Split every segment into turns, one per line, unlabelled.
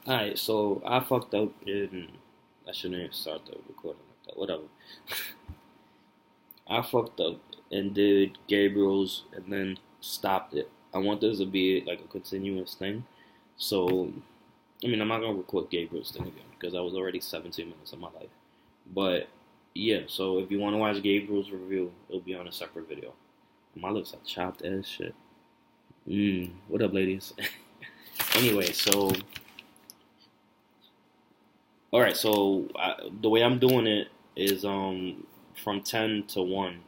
Alright, so I fucked up and I shouldn't even start the recording like that. Whatever. I fucked up and did Gabriel's and then stopped it. I want this to be like a continuous thing. So, I'm not gonna record Gabriel's thing again because that was already 17 minutes of my life. But yeah, so if you want to watch Gabriel's review, it'll be on a separate video. My lips are chopped as shit. What up, ladies? Anyway, so all right, so the way I'm doing it is from 10 to 1,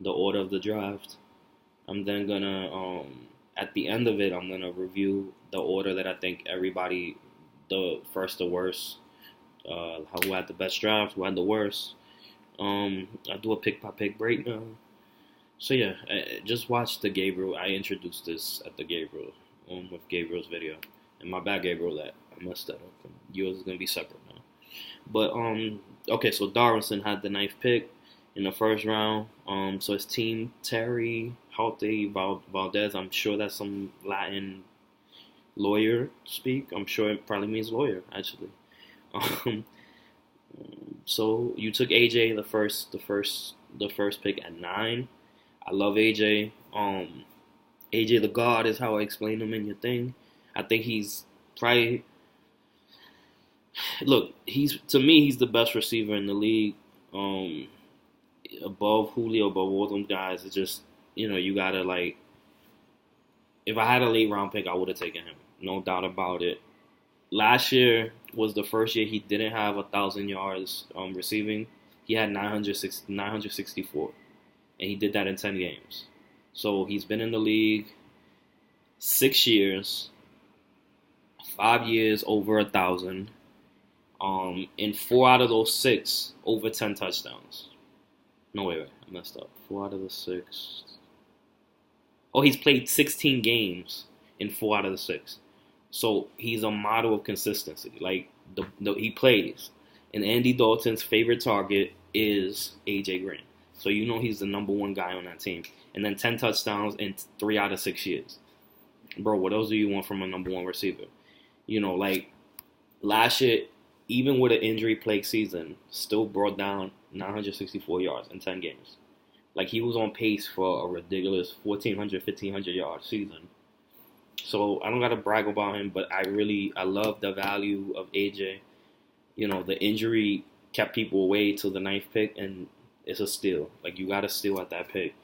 the order of the draft. I'm then gonna at the end of it, I'm gonna review the order that I think everybody, the first to worst, who had the best draft, who had the worst. I do a pick by pick breakdown. So yeah, just watch the Gabriel. I introduced this at the Gabriel with Gabriel's video, and my bad, Gabriel, that I messed that up. Yours is gonna be separate now. But okay, so Darwinson had the ninth pick in the first round. So his team Terry Halte Valdez. I'm sure that's some Latin lawyer speak. I'm sure it probably means lawyer actually. Um, so you took AJ the first pick at 9. I love AJ. AJ the God is how I explain him in your thing. I think he's probably look. He's to me he's the best receiver in the league. Um, Above Julio, above all them guys. It's just you gotta like. If I had a late round pick, I would have taken him. No doubt about it. Last year was the first year he didn't have 1,000 yards receiving. He had 964, and he did that in 10 games. So he's been in the league 6 years, 5 years over 1,000. In 4 out of those 6, over 10 touchdowns. No, wait, I messed up. 4 out of the 6. Oh, he's played 16 games in 4 out of the 6. So he's a model of consistency. Like he plays, and Andy Dalton's favorite target is AJ Green. So he's the number one guy on that team. And then 10 touchdowns in 3 out of 6 years. Bro, what else do you want from a number one receiver? Like last year, even with an injury plagued season, still brought down 964 yards in 10 games. Like he was on pace for a ridiculous 1,400, 1,500 yard season. So I don't gotta brag about him, but I love the value of AJ. The injury kept people away till the ninth pick, and it's a steal. Like you got to steal at that pick.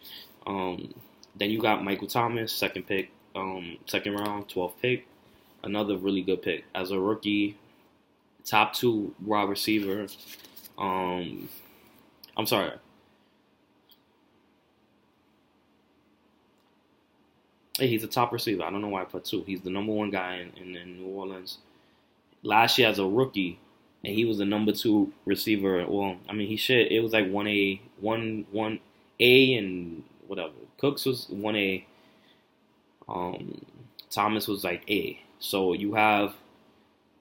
Then you got Michael Thomas, second pick, second round, 12th pick, another really good pick as a rookie, top 2 wide receiver. I'm sorry. Hey, he's a top receiver. I don't know why I put 2. He's the number 1 guy in New Orleans. Last year as a rookie, and he was the number 2 receiver. Well, it was like 1A, 1A and whatever. Cooks was 1A. Thomas was like A. So you have,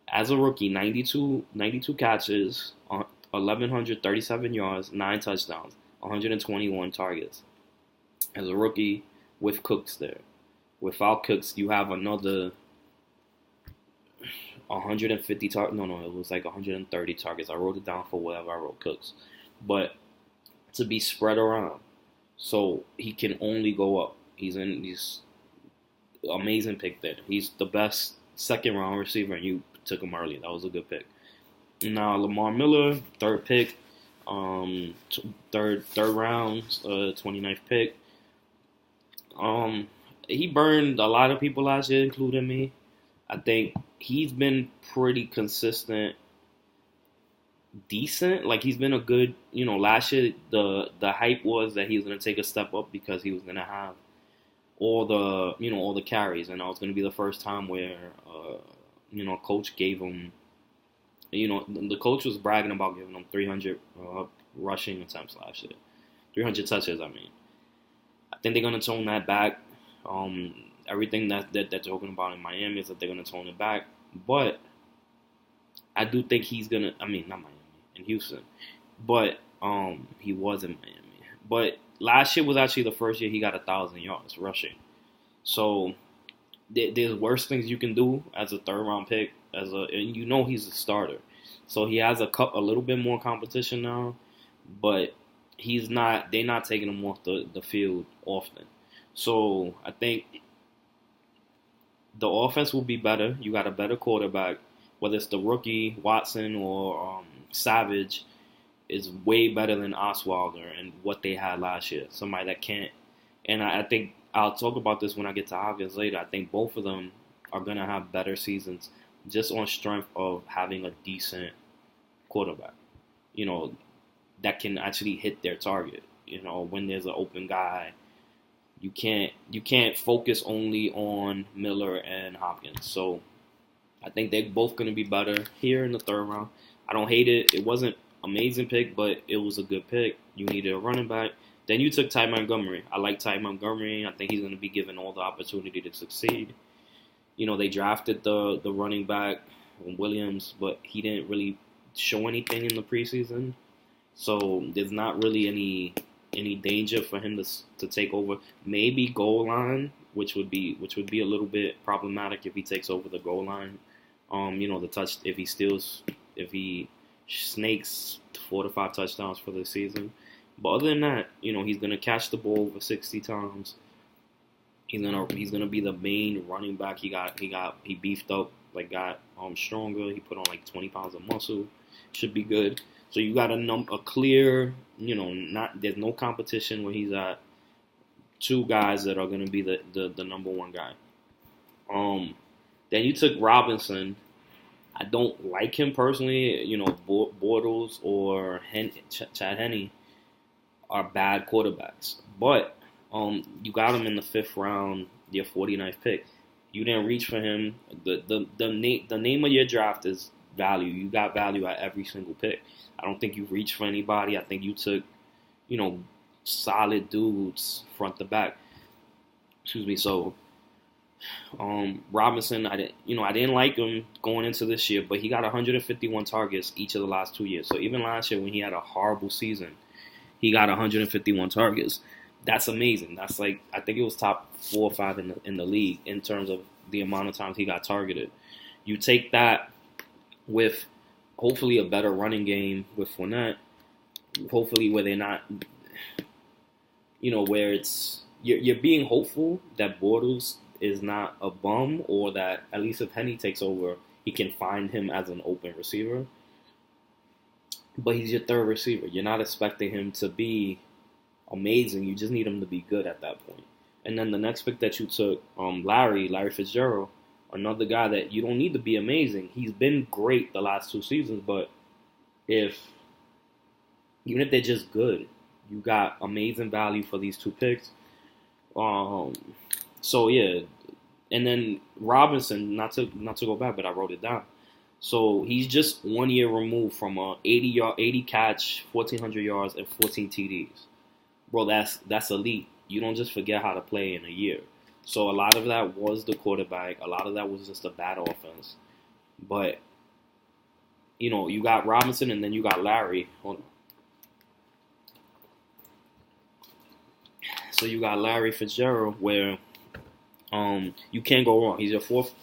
as a rookie, 92 catches, 1,137 yards, 9 touchdowns, 121 targets. As a rookie with Cooks there. Without Cooks, you have another 150 targets. No, it was like 130 targets. I wrote it down for whatever I wrote Cooks. But to be spread around. So he can only go up. He's amazing pick there. He's the best second round receiver, and you took him early. That was a good pick. Now Lamar Miller, third pick, third round, 29th pick. He burned a lot of people last year, including me. I think he's been pretty consistent, decent. Like he's been a good, last year the hype was that he was gonna take a step up because he was gonna have all the carries, and that was gonna be the first time where coach gave him, the coach was bragging about giving him 300 rushing attempts last year, 300 touches. I think they're gonna tone that back. Everything that they're talking about in Miami is that they're gonna tone it back, but I do think he's gonna. Not Miami, in Houston, but he was in Miami. But last year was actually the first year he got 1,000 yards rushing. So there's worse things you can do as a third round pick and he's a starter, so he has a little bit more competition now, but he's not. They're not taking him off the field often, so I think the offense will be better. You got a better quarterback, whether it's the rookie Watson or Savage, is way better than Osweiler and what they had last year. Somebody that can't. And I think I'll talk about this when I get to Hopkins later. I think both of them are gonna have better seasons just on strength of having a decent quarterback. You know, that can actually hit their target. You know, when there's an open guy, you can't focus only on Miller and Hopkins. So I think they're both going to be better here in the third round. I don't hate it. It wasn't amazing pick, but it was a good pick. You needed a running back. Then you took Ty Montgomery. I like Ty Montgomery. I think he's going to be given all the opportunity to succeed. You know, they drafted the running back, Williams, but he didn't really show anything in the preseason. So there's not really any danger for him to take over. Maybe goal line, which would be a little bit problematic if he takes over the goal line. If he snakes 4 to 5 touchdowns for the season. But other than that, he's gonna catch the ball over 60 times. He's gonna be the main running back. He beefed up, got stronger. He put on 20 pounds of muscle. Should be good. So you got a clear, there's no competition when he's at. Two guys that are going to be the number one guy. Then you took Robinson. I don't like him personally. Bortles or Chad Henne are bad quarterbacks. But you got him in the 5th round, your 49th pick. You didn't reach for him. The name of your draft is value. You got value at every single pick. I don't think you reached for anybody. I think you took, solid dudes front to back. Excuse me. So, Robinson, I didn't like him going into this year, but he got 151 targets each of the last 2 years. So even last year when he had a horrible season, he got 151 targets. That's amazing. That's I think it was top 4 or 5 in the league in terms of the amount of times he got targeted. You take that with hopefully a better running game with Fournette, hopefully where they're not, where it's, you're being hopeful that Bortles is not a bum, or that at least if Henne takes over, he can find him as an open receiver. But he's your third receiver. You're not expecting him to be amazing. You just need him to be good at that point. And then the next pick that you took, Larry Fitzgerald, another guy that you don't need to be amazing. He's been great the last 2 seasons, but even if they're just good, you got amazing value for these 2 picks. So yeah, and then Robinson, not to go back, but I wrote it down. So he's just 1 year removed from a 80 catch, 1,400 yards, and 14 TDs. Bro, that's elite. You don't just forget how to play in a year. So a lot of that was the quarterback. A lot of that was just a bad offense. But, you got Robinson and then you got Larry. So you got Larry Fitzgerald where you can't go wrong. He's your fourth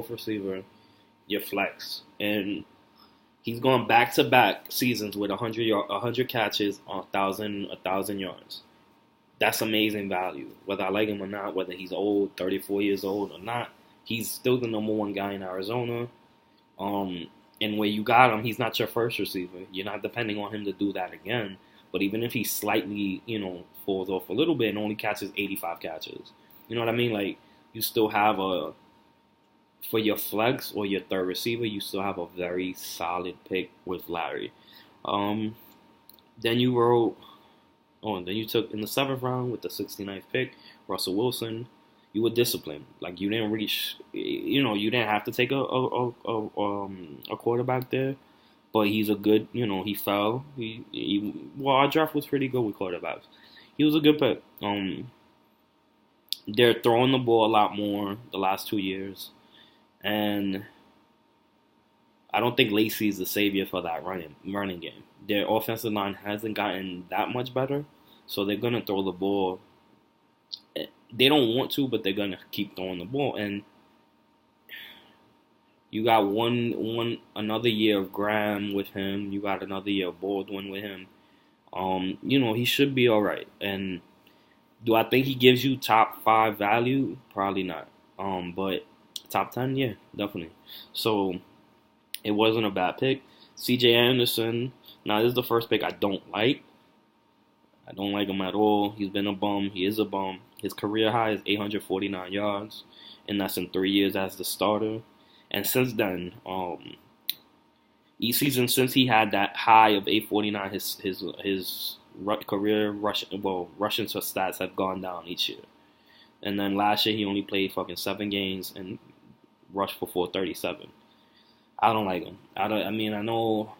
receiver, your flex. And he's gone back-to-back seasons with 100 catches, 1,000 yards. That's amazing value. Whether I like him or not, whether he's old, 34 years old or not, he's still the number one guy in Arizona. And where you got him, he's not your first receiver. You're not depending on him to do that again. But even if he slightly, falls off a little bit and only catches 85 catches, you know what I mean? You still have for your flex or your third receiver, you still have a very solid pick with Larry. Then you took in the 7th round with the 69th pick, Russell Wilson. You were disciplined. You didn't reach. You didn't have to take a quarterback there, but he's a good. He fell. Our draft was pretty good with quarterbacks. He was a good pick. They're throwing the ball a lot more the last 2 years, and I don't think Lacy is the savior for that running game. Their offensive line hasn't gotten that much better, so they're going to throw the ball. They don't want to, but they're going to keep throwing the ball. And, You got one another year of Graham with him. You got another year of Baldwin with him. He should be all right. And do I think he gives you top 5 value? Probably not. But top 10, yeah, definitely. So it wasn't a bad pick. C.J. Anderson. Now this is the first pick I don't like. I don't like him at all. He's been a bum. He is a bum. His career high is 849 yards, and that's in 3 years as the starter. And since then, each season since he had that high of 849, his career rushing stats have gone down each year. And then last year he only played fucking 7 games and rushed for 437. I don't like him. I mean, I know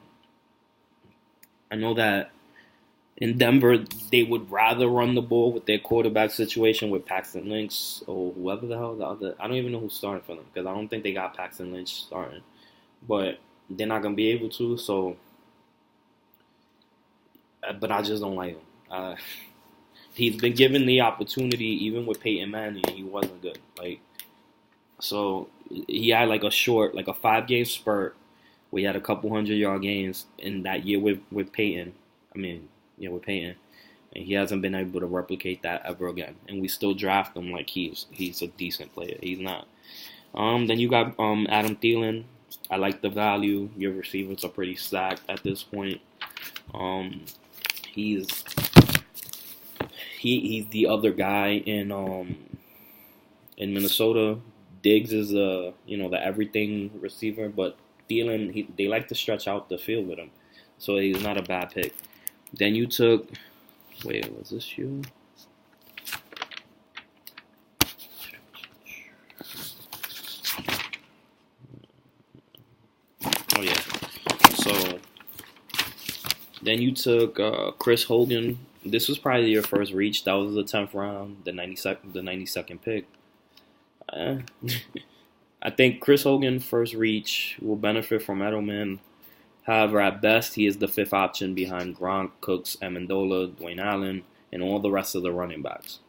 that in Denver they would rather run the ball with their quarterback situation with Paxton Lynch or whoever the hell the other. I don't even know who's starting for them because I don't think they got Paxton Lynch starting. But they're not gonna be able to. So, but I just don't like him. He's been given the opportunity, even with Peyton Manning, he wasn't good. So he had like a 5-game spurt where he had a couple 100-yard games in that year with Peyton. With Peyton, and he hasn't been able to replicate that ever again. And we still draft him like he's a decent player. He's not. Then you got Adam Thielen. I like the value. Your receivers are pretty stacked at this point. He's the other guy in Minnesota. Diggs is the everything receiver, but Thielen they like to stretch out the field with him, so he's not a bad pick. Then you took. Wait, was this you? Oh yeah. So then you took Chris Hogan. This was probably your first reach. That was the 10th round, the 92nd pick. I think Chris Hogan first reach will benefit from Edelman. However, at best, he is the 5th option behind Gronk, Cooks, Amendola, Dwayne Allen, and all the rest of the running backs.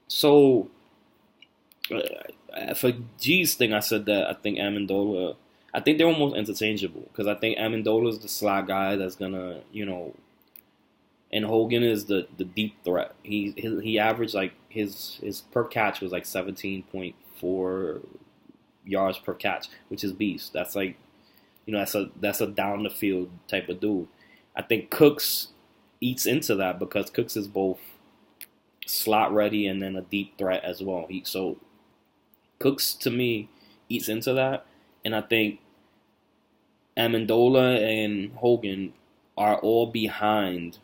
So, for G's thing, I said that I think Amendola, I think they're almost interchangeable because I think Amendola is the slot guy that's gonna, and Hogan is the deep threat. He averaged like his per catch was like 17.4 yards per catch, which is beast. That's like. That's a down the field type of dude. I think Cooks eats into that because Cooks is both slot ready and then a deep threat as well. So Cooks to me eats into that, and I think Amendola and Hogan are all behind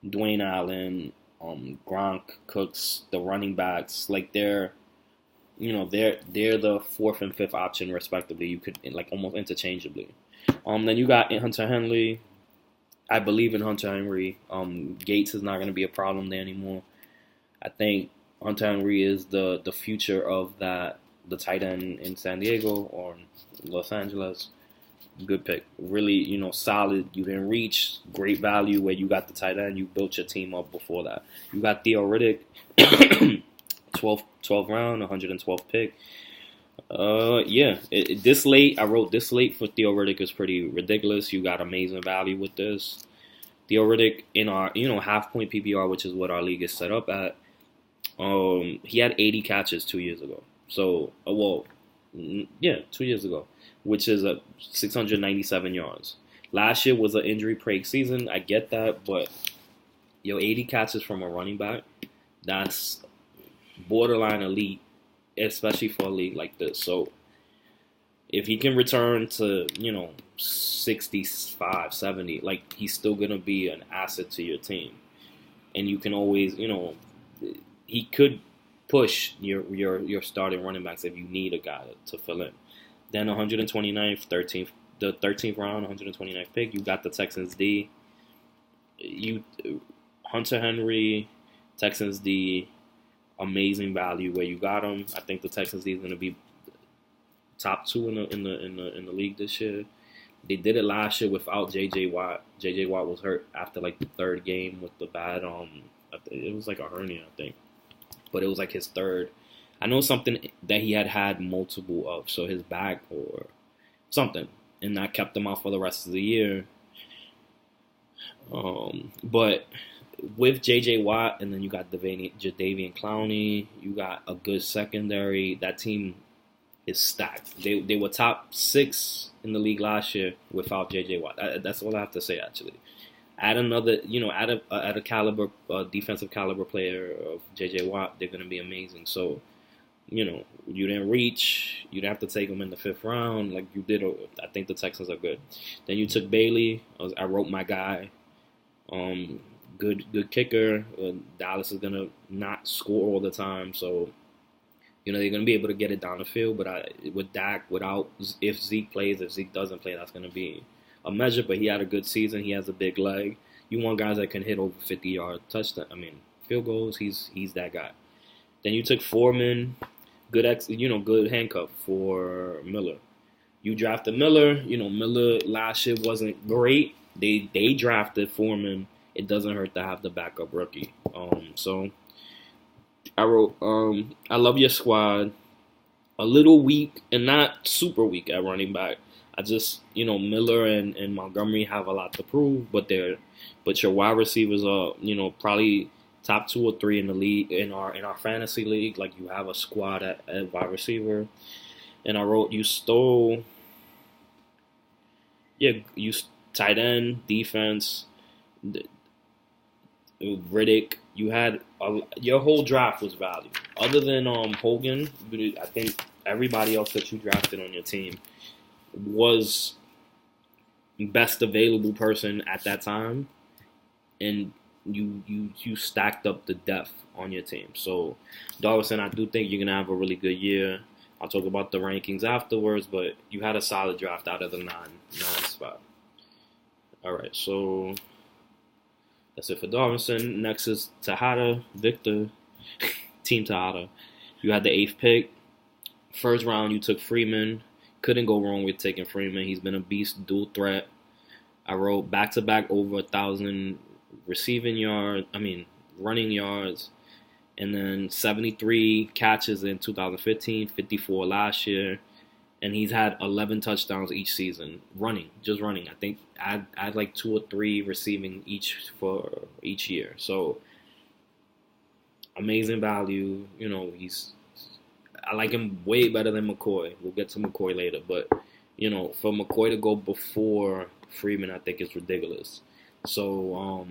Dwayne Allen, Gronk, Cooks, the running backs. Like they're the 4th and 5th option respectively. You could like almost interchangeably. Then you got Hunter Henry. I believe in Hunter Henry. Gates is not going to be a problem there anymore. I think Hunter Henry is the future of the tight end in San Diego or Los Angeles. Good pick. Really, solid. You didn't reach. Great value where you got the tight end. You built your team up before that. You got Theo Riddick. 12th round, 112th pick. This late, I wrote this late for Theo Riddick is pretty ridiculous. You got amazing value with this. Theo Riddick in our, half-point PPR, which is what our league is set up at. He had 80 catches 2 years ago. So, 2 years ago, which is 697 yards. Last year was an injury-plagued season. I get that, but 80 catches from a running back, that's borderline elite, especially for a league like this. So if he can return to 65, 70, like he's still gonna be an asset to your team, and you can always he could push your starting running backs if you need a guy to fill in. Then 129th, 13th, the 13th round, 129th pick, you got the Texans D. Hunter Henry, Texans D. Amazing value where you got him. I think the Texans D is going to be top 2 in the league this year. They did it last year without J.J. Watt. J.J. Watt was hurt after like the 3rd game with the bad it was like a hernia, I think, but it was like his 3rd. I know something that he had multiple of, so his back or something, and that kept him out for the rest of the year. But with J.J. Watt, and then you got Jadeveon Clowney, you got a good secondary. That team is stacked. They were top 6 in the league last year without J.J. Watt. That's all I have to say, actually. Add another, add a caliber, defensive caliber player of J.J. Watt, they're going to be amazing. So, you didn't reach. You didn't have to take them in the 5th round like you did. I think the Texans are good. Then you took Bailey. I wrote my guy. Good kicker. Dallas is going to not score all the time, so they're going to be able to get it down the field. But with Dak, if Zeke plays, if Zeke doesn't play, that's going to be a measure. But he had a good season. He has a big leg. You want guys that can hit over 50-yard touchdown. Field goals. He's that guy. Then you took Foreman. Good handcuff for Miller. You drafted Miller. Miller last year wasn't great. They drafted Foreman. It doesn't hurt to have the backup rookie. So I wrote, I love your squad. A little weak and not super weak at running back. I just, Miller and Montgomery have a lot to prove, but your wide receivers are, probably top 2 or 3 in the league, in our fantasy league. Like, you have a squad at wide receiver. And I wrote, you tight end, defense, Riddick. You had your whole draft was value. Other than Hogan, I think everybody else that you drafted on your team was best available person at that time, and you stacked up the depth on your team. So, Dawson, I do think you're gonna have a really good year. I'll talk about the rankings afterwards, but you had a solid draft out of the 9 spot. All right, so that's it for Darvinson. Next is Tejada, Victor, Team Tejada. You had the 8th pick. First round, you took Freeman. Couldn't go wrong with taking Freeman. He's been a beast, dual threat. I wrote back-to-back over 1,000 running yards. And then 73 catches in 2015, 54 last year. And he's had 11 touchdowns each season, just running. I think I'd like 2 or 3 receiving each for each year. So amazing value. I like him way better than McCoy. We'll get to McCoy later, but for McCoy to go before Freeman, I think is ridiculous. So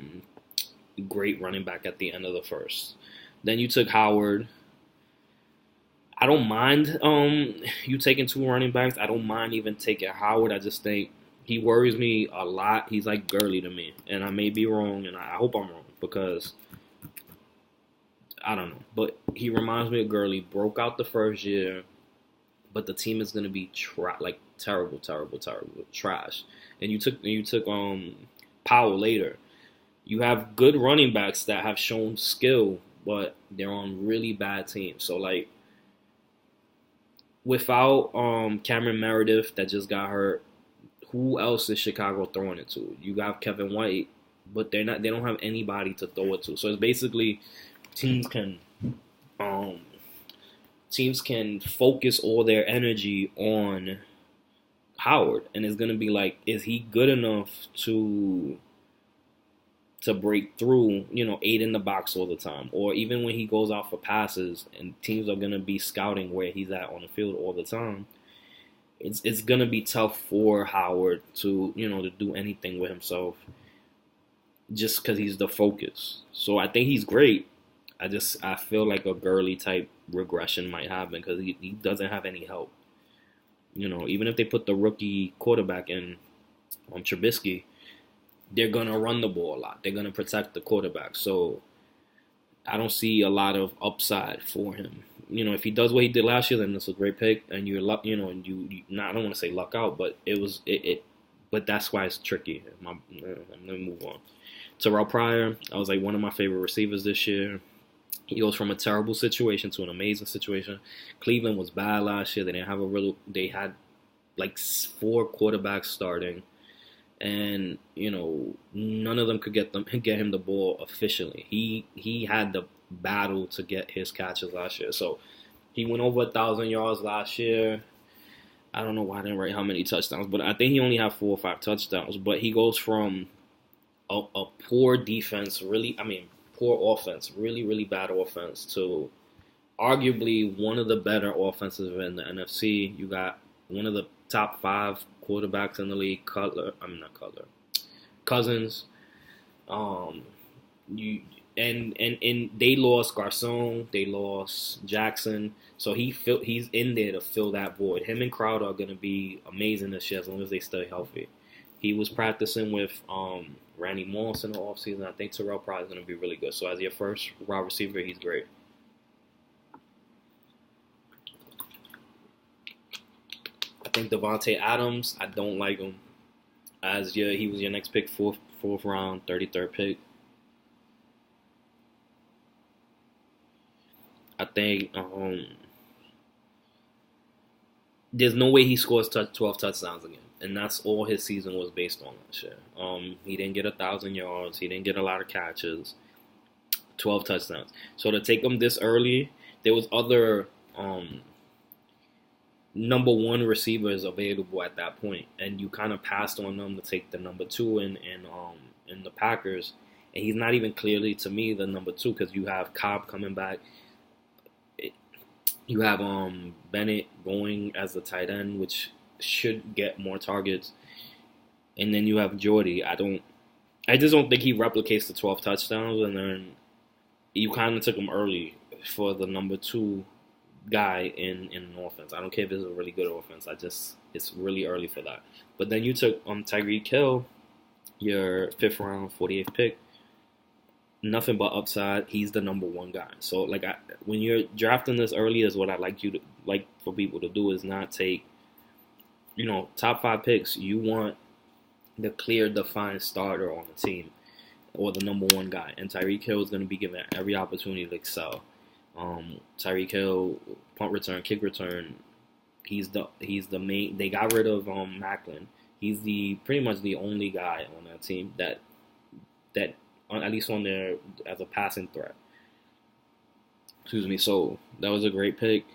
great running back at the end of the first. Then you took Howard. I don't mind you taking 2 running backs. I don't mind even taking Howard. I just think he worries me a lot. He's like Gurley to me. And I may be wrong, and I hope I'm wrong, because I don't know. But he reminds me of Gurley. Broke out the first year, but the team is going to be terrible trash. And you took Powell later. You have good running backs that have shown skill, but they're on really bad teams. So, without Cameron Meredith that just got hurt, who else is Chicago throwing it to? You got Kevin White, but they don't have anybody to throw it to. So it's basically teams can focus all their energy on Howard, and it's gonna be like, is he good enough to break through, aid in the box all the time? Or even when he goes out for passes and teams are going to be scouting where he's at on the field all the time, it's going to be tough for Howard to do anything with himself just because he's the focus. So I think he's great. I feel like a Gurley type regression might happen because he doesn't have any help. Even if they put the rookie quarterback in Trubisky, they're going to run the ball a lot. They're going to protect the quarterback. So I don't see a lot of upside for him. If he does what he did last year, then it's a great pick. And you're luck, and I don't want to say luck out, but but that's why it's tricky. Let me move on. Terrell Pryor, I was one of my favorite receivers this year. He goes from a terrible situation to an amazing situation. Cleveland was bad last year. They had 4 quarterbacks starting. And none of them could get him the ball efficiently. He had the battle to get his catches last year. So he went over 1,000 yards last year. I don't know why I didn't write how many touchdowns, but I think he only had 4 or 5 touchdowns. But he goes from a poor defense, really, I mean, poor offense, really, really bad offense, to arguably one of the better offenses in the NFC. You got one of the top 5 quarterbacks in the league, Cousins. Um, you and they lost Garcon, they lost Jackson, so he's in there to fill that void. Him and Crowder are gonna be amazing this year as long as they stay healthy. He was practicing with Randy Moss in the offseason. I think Terrell Pryor is gonna be really good. So as your first wide receiver, he's great. I think Devontae Adams, I don't like him. He was your next pick, fourth round, 33rd pick. I think there's no way he scores 12 touchdowns again, and that's all his season was based on last year. He didn't get 1,000 yards, he didn't get a lot of catches, 12 touchdowns. So to take him this early, there was other number one receivers available at that point, and you kind of passed on them to take the number two in the Packers, and he's not even clearly to me the number two because you have Cobb coming back. You have Bennett going as the tight end, which should get more targets, and then you have Jordy. I just don't think he replicates the 12 touchdowns, and then you kind of took him early for the number two guy in an offense. I don't care if it's a really good offense. It's really early for that. But then you took Tyreek Hill, your 5th round, 48th pick. Nothing but upside. He's the number one guy. So when you're drafting this early, is what I like for people to do is not take, top 5 picks. You want the clear, defined starter on the team or the number one guy. And Tyreek Hill is going to be given every opportunity to excel. Tyreek Hill, punt return, kick return. He's the main. They got rid of Macklin. He's pretty much the only guy on that team that at least on there as a passing threat. Excuse me. So that was a great pick,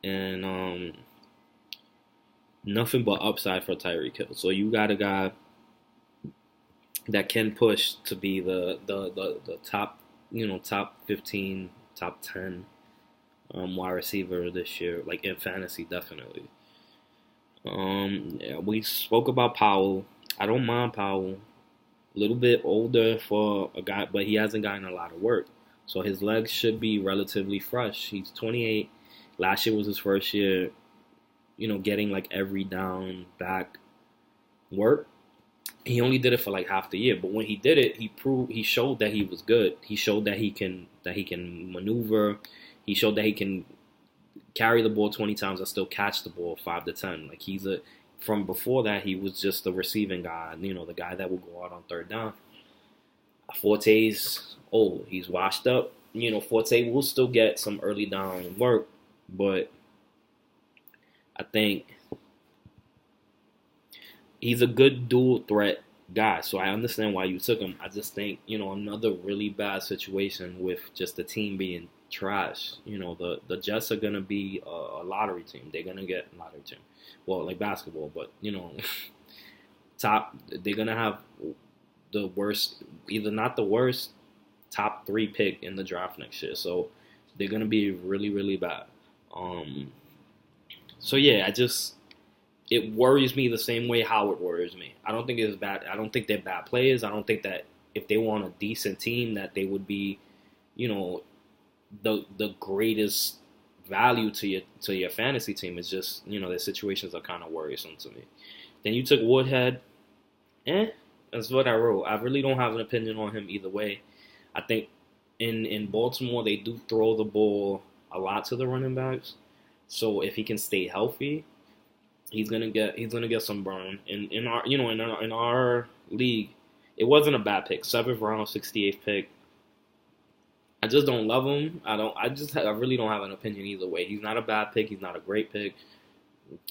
and nothing but upside for Tyreek Hill. So you got a guy that can push to be the top, top 15, top 10 wide receiver this year, like in fantasy, definitely. Yeah, we spoke about Powell. I don't mind Powell. A little bit older for a guy, but he hasn't gotten a lot of work. So his legs should be relatively fresh. He's 28. Last year was his first year, getting like every down back work. He only did it for like half the year, but when he did it, he showed that he was good. He showed that he can maneuver. He showed that he can carry the ball 20 times and still catch the ball 5 to 10. Like from before that, he was just the receiving guy, the guy that will go out on 3rd down. Forte's old. He's washed up. Forte will still get some early down work, but I think he's a good dual threat guy. So I understand why you took him. I just think, another really bad situation with just the team being trash. The Jets are going to be a lottery team. They're going to get a lottery team. Well, like basketball, but, they're going to have the worst, either not the worst, top 3 pick in the draft next year. So they're going to be really, really bad. So yeah, it worries me the same way Howard worries me. I don't think it's bad. I don't think they're bad players. I don't think that if they want a decent team that they would be, the greatest value to your fantasy team. Is just, their situations are kind of worrisome to me. Then you took Woodhead. That's what I wrote. I really don't have an opinion on him either way. I think in Baltimore they do throw the ball a lot to the running backs. So if he can stay healthy, he's gonna get some burn. In our league, it wasn't a bad pick. 7th round, 68th pick. I just don't love him. I really don't have an opinion either way. He's not a bad pick. He's not a great pick.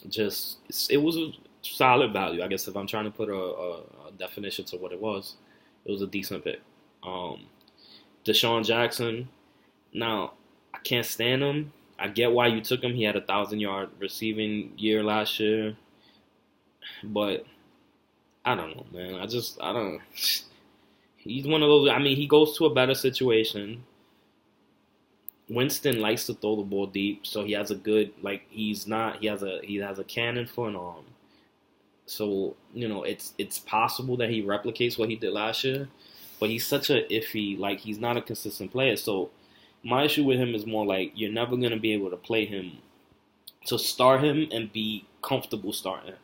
It was a solid value. I guess if I'm trying to put a definition to what it was a decent pick. Deshaun Jackson. Now I can't stand him I get why you took him. He had 1,000-yard receiving year last year, but I don't know, man. I don't. He's one of those. I mean, he goes to a better situation. Winston likes to throw the ball deep, so he has a good like. He's not. He has a cannon for an arm. So it's possible that he replicates what he did last year, but he's such a iffy. Like he's not a consistent player. So my issue with him is more like you're never gonna be able to play him to start him and be comfortable starting him.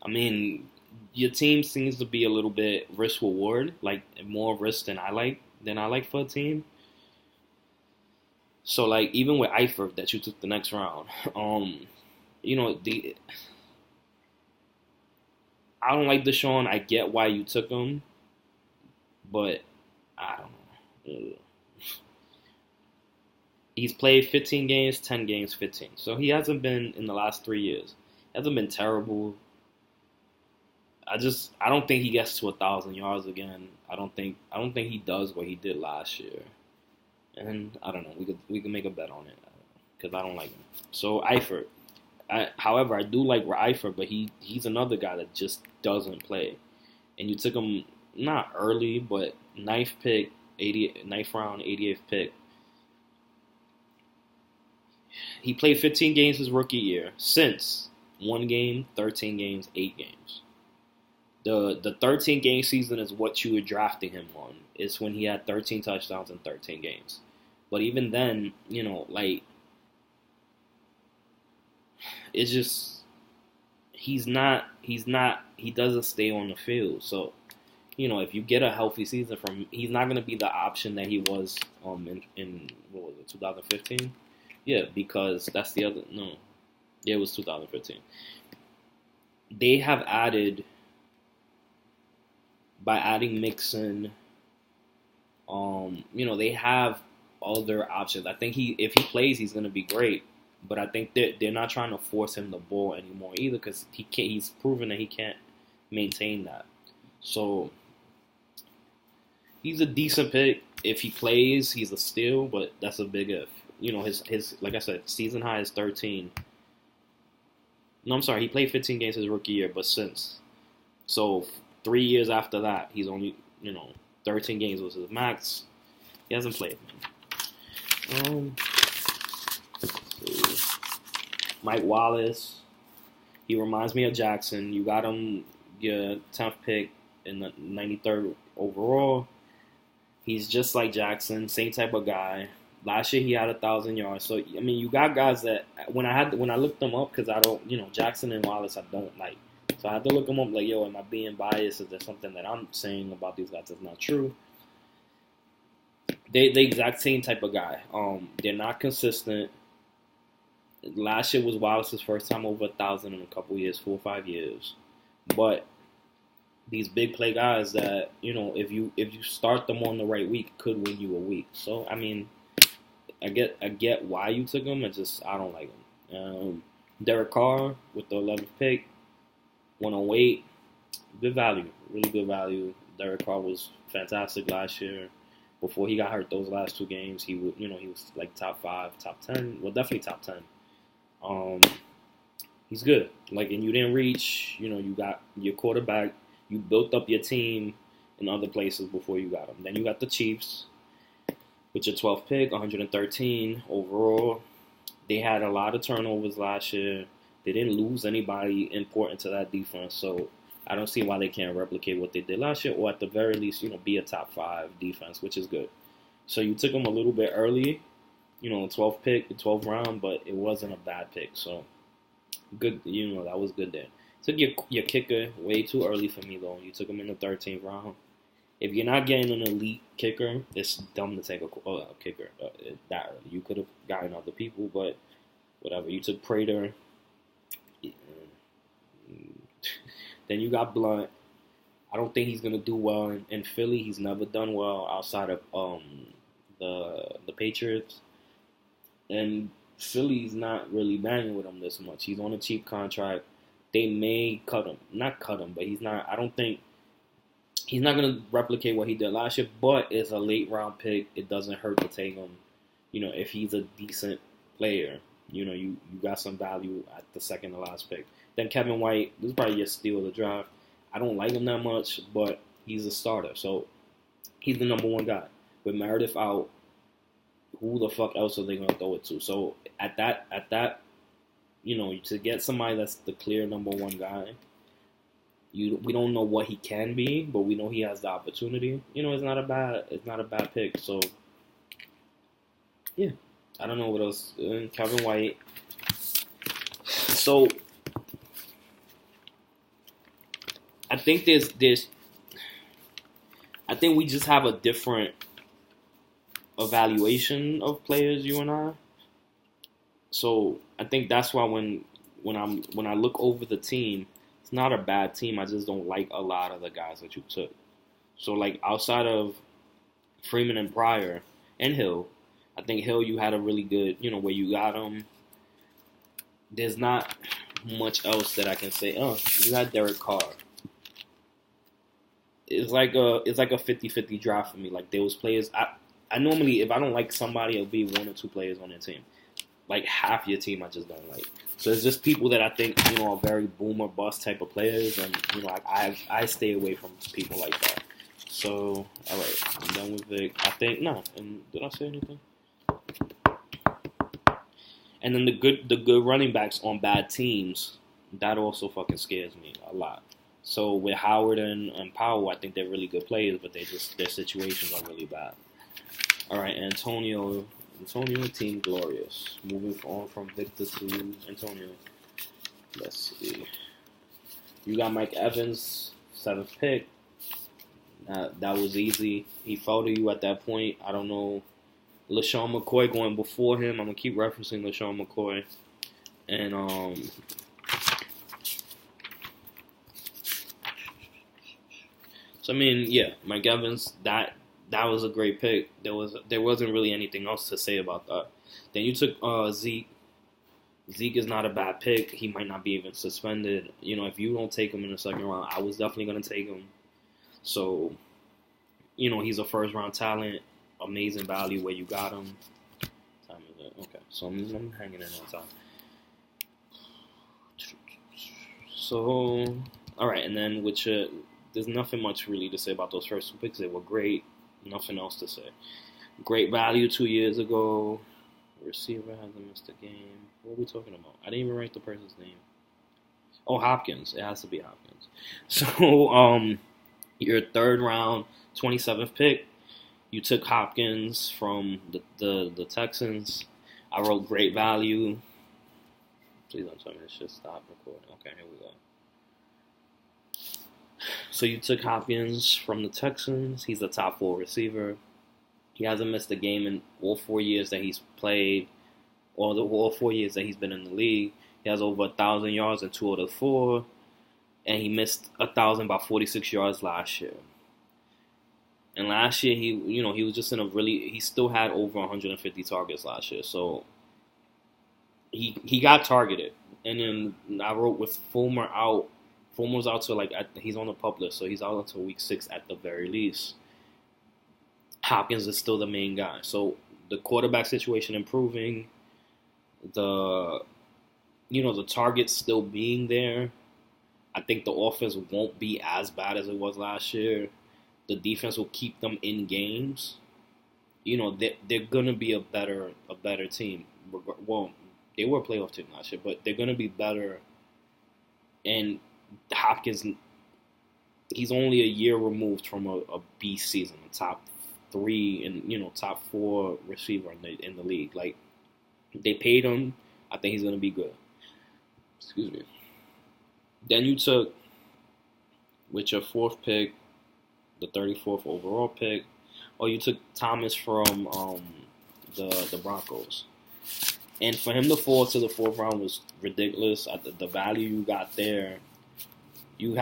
I mean, your team seems to be a little bit risk reward, like more risk than I like for a team. So like even with Eifert that you took the next round, the I don't like Deshaun. I get why you took him, but I don't know. He's played 15 games, 10 games, 15. So he hasn't been in the last 3 years. Hasn't been terrible. I don't think he gets to 1,000 yards again. I don't think he does what he did last year. And I don't know. We could make a bet on it because I don't like him. So Eifert. However, I do like Eifert, but he's another guy that just doesn't play. And you took him not early, but ninth round, 88th pick. He played 15 games his rookie year. Since 1 game, 13 games, 8 games. The 13 game season is what you were drafting him on. It's when he had 13 touchdowns in 13 games. But even then, it's just he doesn't stay on the field. So, if you get a healthy season from him, he's not gonna be the option that he was in what was it, 2015? Yeah, because that's the other no. Yeah, it was 2015. They have added by adding Mixon, they have other options. I think if he plays, he's gonna be great. But I think they're not trying to force him the ball anymore either because he's proven that he can't maintain that. So he's a decent pick. If he plays, he's a steal, but that's a big if. His like I said, season high is 13. No, I'm sorry, he played 15 games his rookie year, but since. So 3 years after that, he's only, 13 games was his max. He hasn't played, man. Mike Wallace. He reminds me of Jackson. You got him your 10th pick in the 93rd overall. He's just like Jackson, same type of guy. Last year he had 1,000 yards. So I mean, you got guys that when I looked them up because I don't, Jackson and Wallace I don't like. So I had to look them up. Like, yo, am I being biased? Is there something that I'm saying about these guys that's not true? They the exact same type of guy. They're not consistent. Last year was Wallace's first time over 1,000 in a couple years, 4 or 5 years. But these big play guys that if you start them on the right week, could win you a week. So I mean, I get why you took him. I don't like him. Derek Carr with the 11th pick, 108, good value, really good value. Derek Carr was fantastic last year. Before he got hurt those last 2 games, he was like top 5, top 10. Well, definitely top 10. He's good. And you didn't reach. You got your quarterback. You built up your team in other places before you got him. Then you got the Chiefs with your 12th pick, 113 overall. They had a lot of turnovers last year. They didn't lose anybody important to that defense. So I don't see why they can't replicate what they did last year, or at the very least, be a top 5 defense, which is good. So you took them a little bit early. 12th pick, the 12th round, but it wasn't a bad pick. So good, that was good there. Took your kicker way too early for me, though. You took him in the 13th round. If you're not getting an elite kicker, it's dumb to take a kicker that early. You could have gotten other people, but whatever. You took Prater. Then you got Blunt. I don't think he's going to do well in Philly. He's never done well outside of the Patriots. And Philly's not really banging with him this much. He's on a cheap contract. They may cut him. Not cut him, but he's not. I don't think he's not going to replicate what he did last year, but it's a late round pick. It doesn't hurt to take him, if he's a decent player. You got some value at the second to last pick. Then Kevin White, this is probably your steal of the draft. I don't like him that much, but he's a starter, so he's the number one guy. With Meredith out, who the fuck else are they gonna throw it to? So at that, to get somebody that's the clear number one guy, we don't know what he can be, but we know he has the opportunity. It's not a bad pick. So yeah, I don't know what else. Kevin White. So I think I think we just have a different evaluation of players, you and I. So I think that's why when I look over the team, it's not a bad team. I just don't like a lot of the guys that you took. So like outside of Freeman and Pryor and Hill, I think Hill you had a really good, where you got him. There's not much else that I can say. Oh, you got Derek Carr. It's like a 50-50 draft for me. Like those players, I normally, if I don't like somebody, it'll be one or two players on their team. Like half your team I just don't like. So it's just people that I think, are very boom or bust type of players, and I stay away from people like that. So all right, I'm done with Vic. I think no. And did I say anything? And then the good running backs on bad teams, that also fucking scares me a lot. So with Howard and Powell, I think they're really good players, but their situations are really bad. All right, Antonio, Team Glorious. Moving on from Victor to Antonio. Let's see. You got Mike Evans, 7th pick. That was easy. He fell to you at that point. I don't know. LaShawn McCoy going before him. I'm going to keep referencing LaShawn McCoy. And, so, I mean, yeah, Mike Evans, that was a great pick. There wasn't really anything else to say about that. Then you took Zeke. Zeke is not a bad pick. He might not be even suspended. If you don't take him in the second round, I was definitely going to take him. So, he's a first-round talent. Amazing value where you got him. Time is it? Okay, so I'm hanging in on time. So, all right, and then there's nothing much really to say about those first two picks. They were great. Nothing else to say. Great value 2 years ago. Receiver hasn't missed a game. What are we talking about? I didn't even write the person's name. Oh, Hopkins. It has to be Hopkins. So, your third round, 27th pick. You took Hopkins from the Texans. I wrote great value. Please don't tell me this shit stop recording. Okay, here we go. So you took Hopkins from the Texans. He's a top 4 receiver. He hasn't missed a game in all 4 years that he's played, or all 4 years that he's been in the league. He has over 1,000 yards in 2 out of 4, and he missed 1,000 by 46 yards last year. And last year, he was just he still had over 150 targets last year. So he got targeted. And then I wrote with Fulmer out. Fulmer's out to he's on the pup list, so he's out until week 6 at the very least. Hopkins is still the main guy. So the quarterback situation improving, the targets still being there. I think the offense won't be as bad as it was last year. The defense will keep them in games. They're gonna be a better team. Well, they were a playoff team last year, but they're gonna be better. And Hopkins, he's only a year removed from a beast season, a top 3 and top 4 receiver in the league. Like, they paid him. I think he's gonna be good. Excuse me. Then you took, with your 4th pick, the 34th overall pick, you took Thomas from the Broncos. And for him to fall to the 4th round was ridiculous. The value you got there, you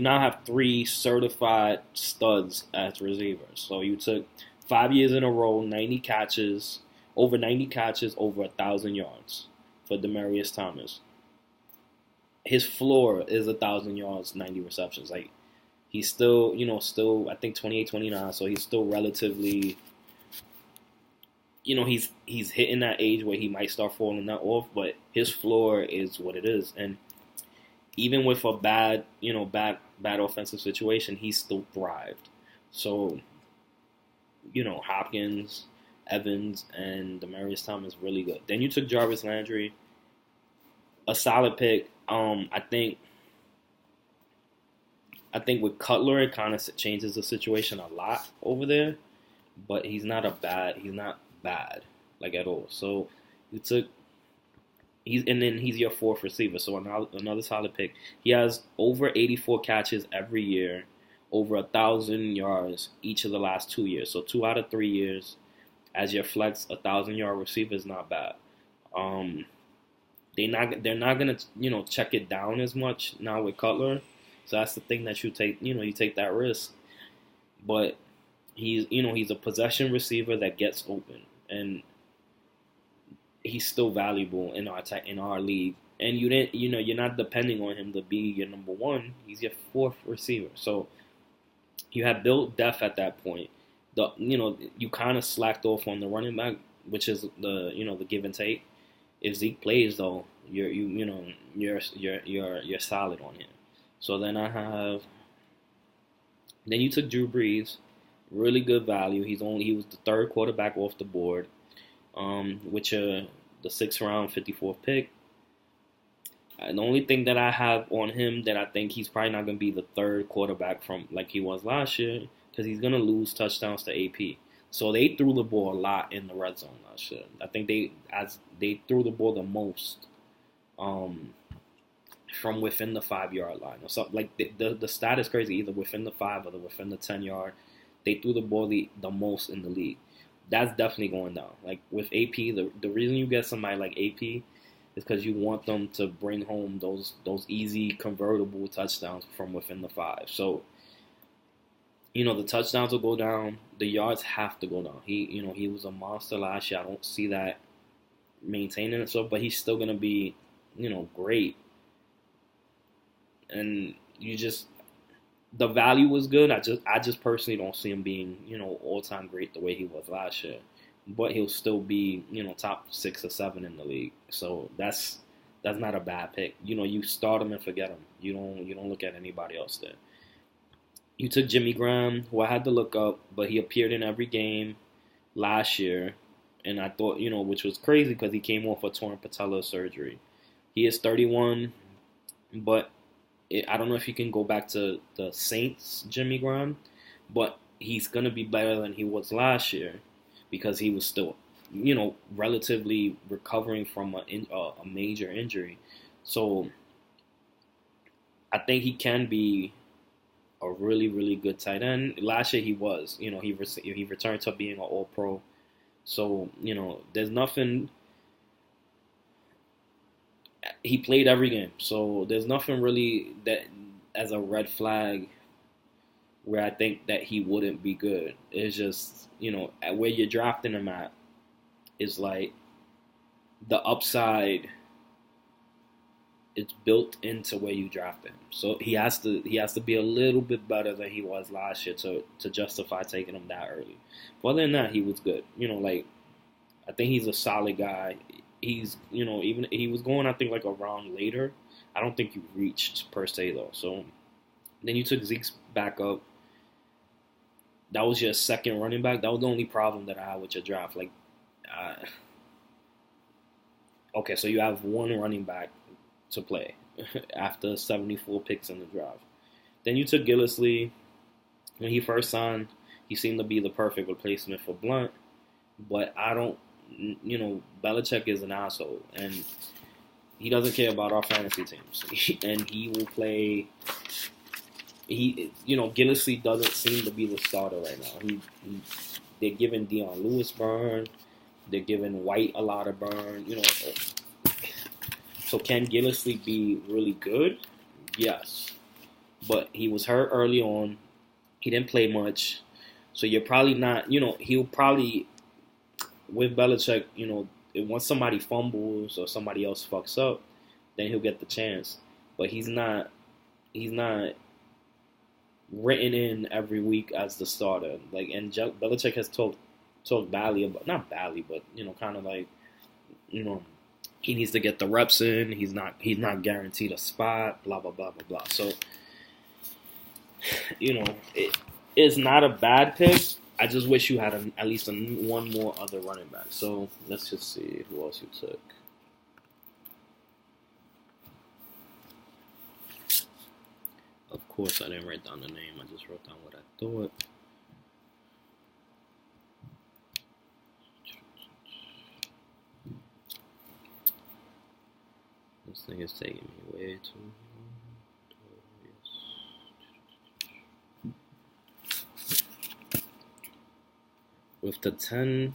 now have 3 certified studs as receivers. So you took 5 years in a row, 90 catches, over 1,000 yards for Demaryius Thomas. His floor is 1,000 yards, 90 receptions. Like, he's still I think 28, 29, so he's still relatively he's hitting that age where he might start falling that off, but his floor is what it is. And even with a bad offensive situation, he still thrived. So, Hopkins, Evans, and Demaryius Thomas really good. Then you took Jarvis Landry, a solid pick. I think with Cutler, it kind of changes the situation a lot over there, but he's not bad like at all. So you took he's your fourth receiver. So another solid pick. He has over 84 catches every year, over 1,000 yards each of the last 2 years. So 2 out of 3 years as your flex, 1,000-yard receiver is not bad. They're not gonna check it down as much now with Cutler. So that's the thing that you take. You take that risk, but he's a possession receiver that gets open, and he's still valuable in our league. And you're not depending on him to be your number one. He's your fourth receiver. So you have built depth at that point. You kind of slacked off on the running back, which is the give and take. If Zeke plays though, you're solid on him. So then then you took Drew Brees, really good value. He was the third quarterback off the board, which the 6th round, 54th pick. And the only thing that I have on him that I think he's probably not going to be the third quarterback from like he was last year because he's going to lose touchdowns to AP. So they threw the ball a lot in the red zone last year. I think they threw the ball the most from within the 5-yard line or something. Like the stat is crazy, either within the 5 or within the 10-yard. They threw the ball the most in the league. That's definitely going down. Like with AP, the reason you get somebody like AP is because you want them to bring home those easy convertible touchdowns from within the 5. So the touchdowns will go down. The yards have to go down. He was a monster last year. I don't see that maintaining itself, but he's still gonna be great. And the value was good. I just personally don't see him being all-time great the way he was last year. But he'll still be top 6 or 7 in the league. So that's not a bad pick. You start him and forget him. You don't look at anybody else there. You took Jimmy Graham, who I had to look up, but he appeared in every game last year, and I thought which was crazy because he came off a torn patella surgery. He is 31, but I don't know if he can go back to the Saints Jimmy Graham, but he's going to be better than he was last year because he was still, relatively recovering from a major injury. So I think he can be a really, really good tight end. Last year he was, he returned to being an All-Pro. So, there's nothing. He played every game, so there's nothing really that as a red flag where I think that he wouldn't be good. It's just, at where you're drafting him at is like the upside. It's built into where you draft him, so he has to be a little bit better than he was last year to justify taking him that early. But other than that, he was good. I think he's a solid guy. He's, even he was going, I think, like a round later. I don't think you reached per se, though. So then you took Zeke's backup. That was your second running back. That was the only problem that I had with your draft. Okay, so you have one running back to play after 74 picks in the draft. Then you took Gillislee. When he first signed, he seemed to be the perfect replacement for Blunt. But I don't, Belichick is an asshole, and he doesn't care about our fantasy teams. And he will play. Gillislee doesn't seem to be the starter right now. They're giving Dion Lewis burn. They're giving White a lot of burn. So can Gillislee be really good? Yes. But he was hurt early on. He didn't play much. So you're probably not, he'll probably, with Belichick, once somebody fumbles or somebody else fucks up, then he'll get the chance. But he's not written in every week as the starter. And Belichick has told talk badly about, not badly, but kind of like, you know, he needs to get the reps in. He's not guaranteed a spot. Blah blah blah blah blah. So it is not a bad pick. I just wish you had at least one more other running back. So let's just see who else you took. Of course, I didn't write down the name. I just wrote down what I thought. This thing is taking me way too long. With the 10.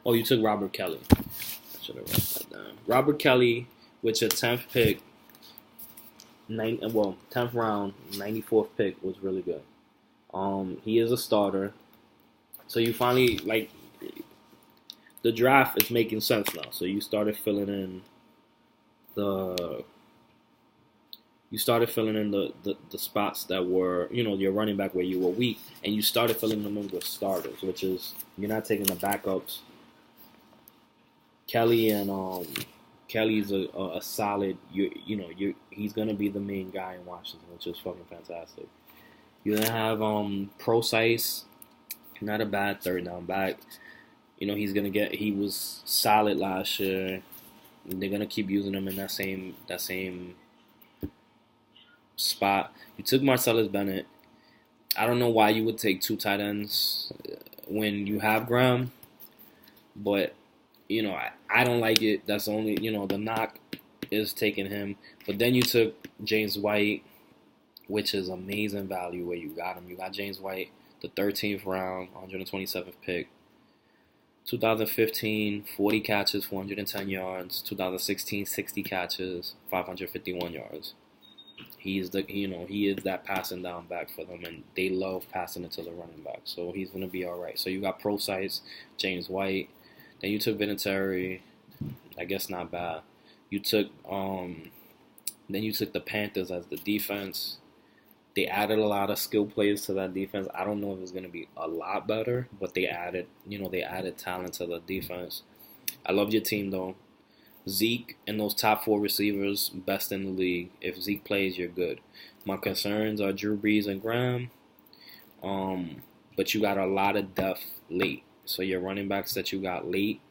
Oh, you took Robert Kelly. I should have wrote that down. Robert Kelly, with your 10th pick, 10th round, 94th pick was really good. He is a starter. So you finally, like, the draft is making sense now. So you started filling in the spots that were, your running back where you were weak, and you started filling them in with starters, which is you're not taking the backups. Kelly's a solid. He's gonna be the main guy in Washington, which is fucking fantastic. You then have Procise, not a bad third down back. He was solid last year. They're gonna keep using him in that same spot. You took Marcellus Bennett. I don't know why you would take two tight ends when you have Graham, but I don't like it. That's only the knock is taking him. But then you took James White, which is amazing value where you got him. You got James White, the 13th round, 127th pick. 2015, 40 catches, 410 yards. 2016, 60 catches, 551 yards. He is that passing down back for them, and they love passing it to the running back. So he's gonna be all right. So you got Procise, James White. Then you took Vinatieri. I guess not bad. You took then you took the Panthers as the defense. They added a lot of skill players to that defense. I don't know if it's going to be a lot better, but they added talent to the defense. I love your team, though. Zeke and those top 4 receivers, best in the league. If Zeke plays, you're good. My concerns are Drew Brees and Graham. But you got a lot of depth late. So your running backs that you got late,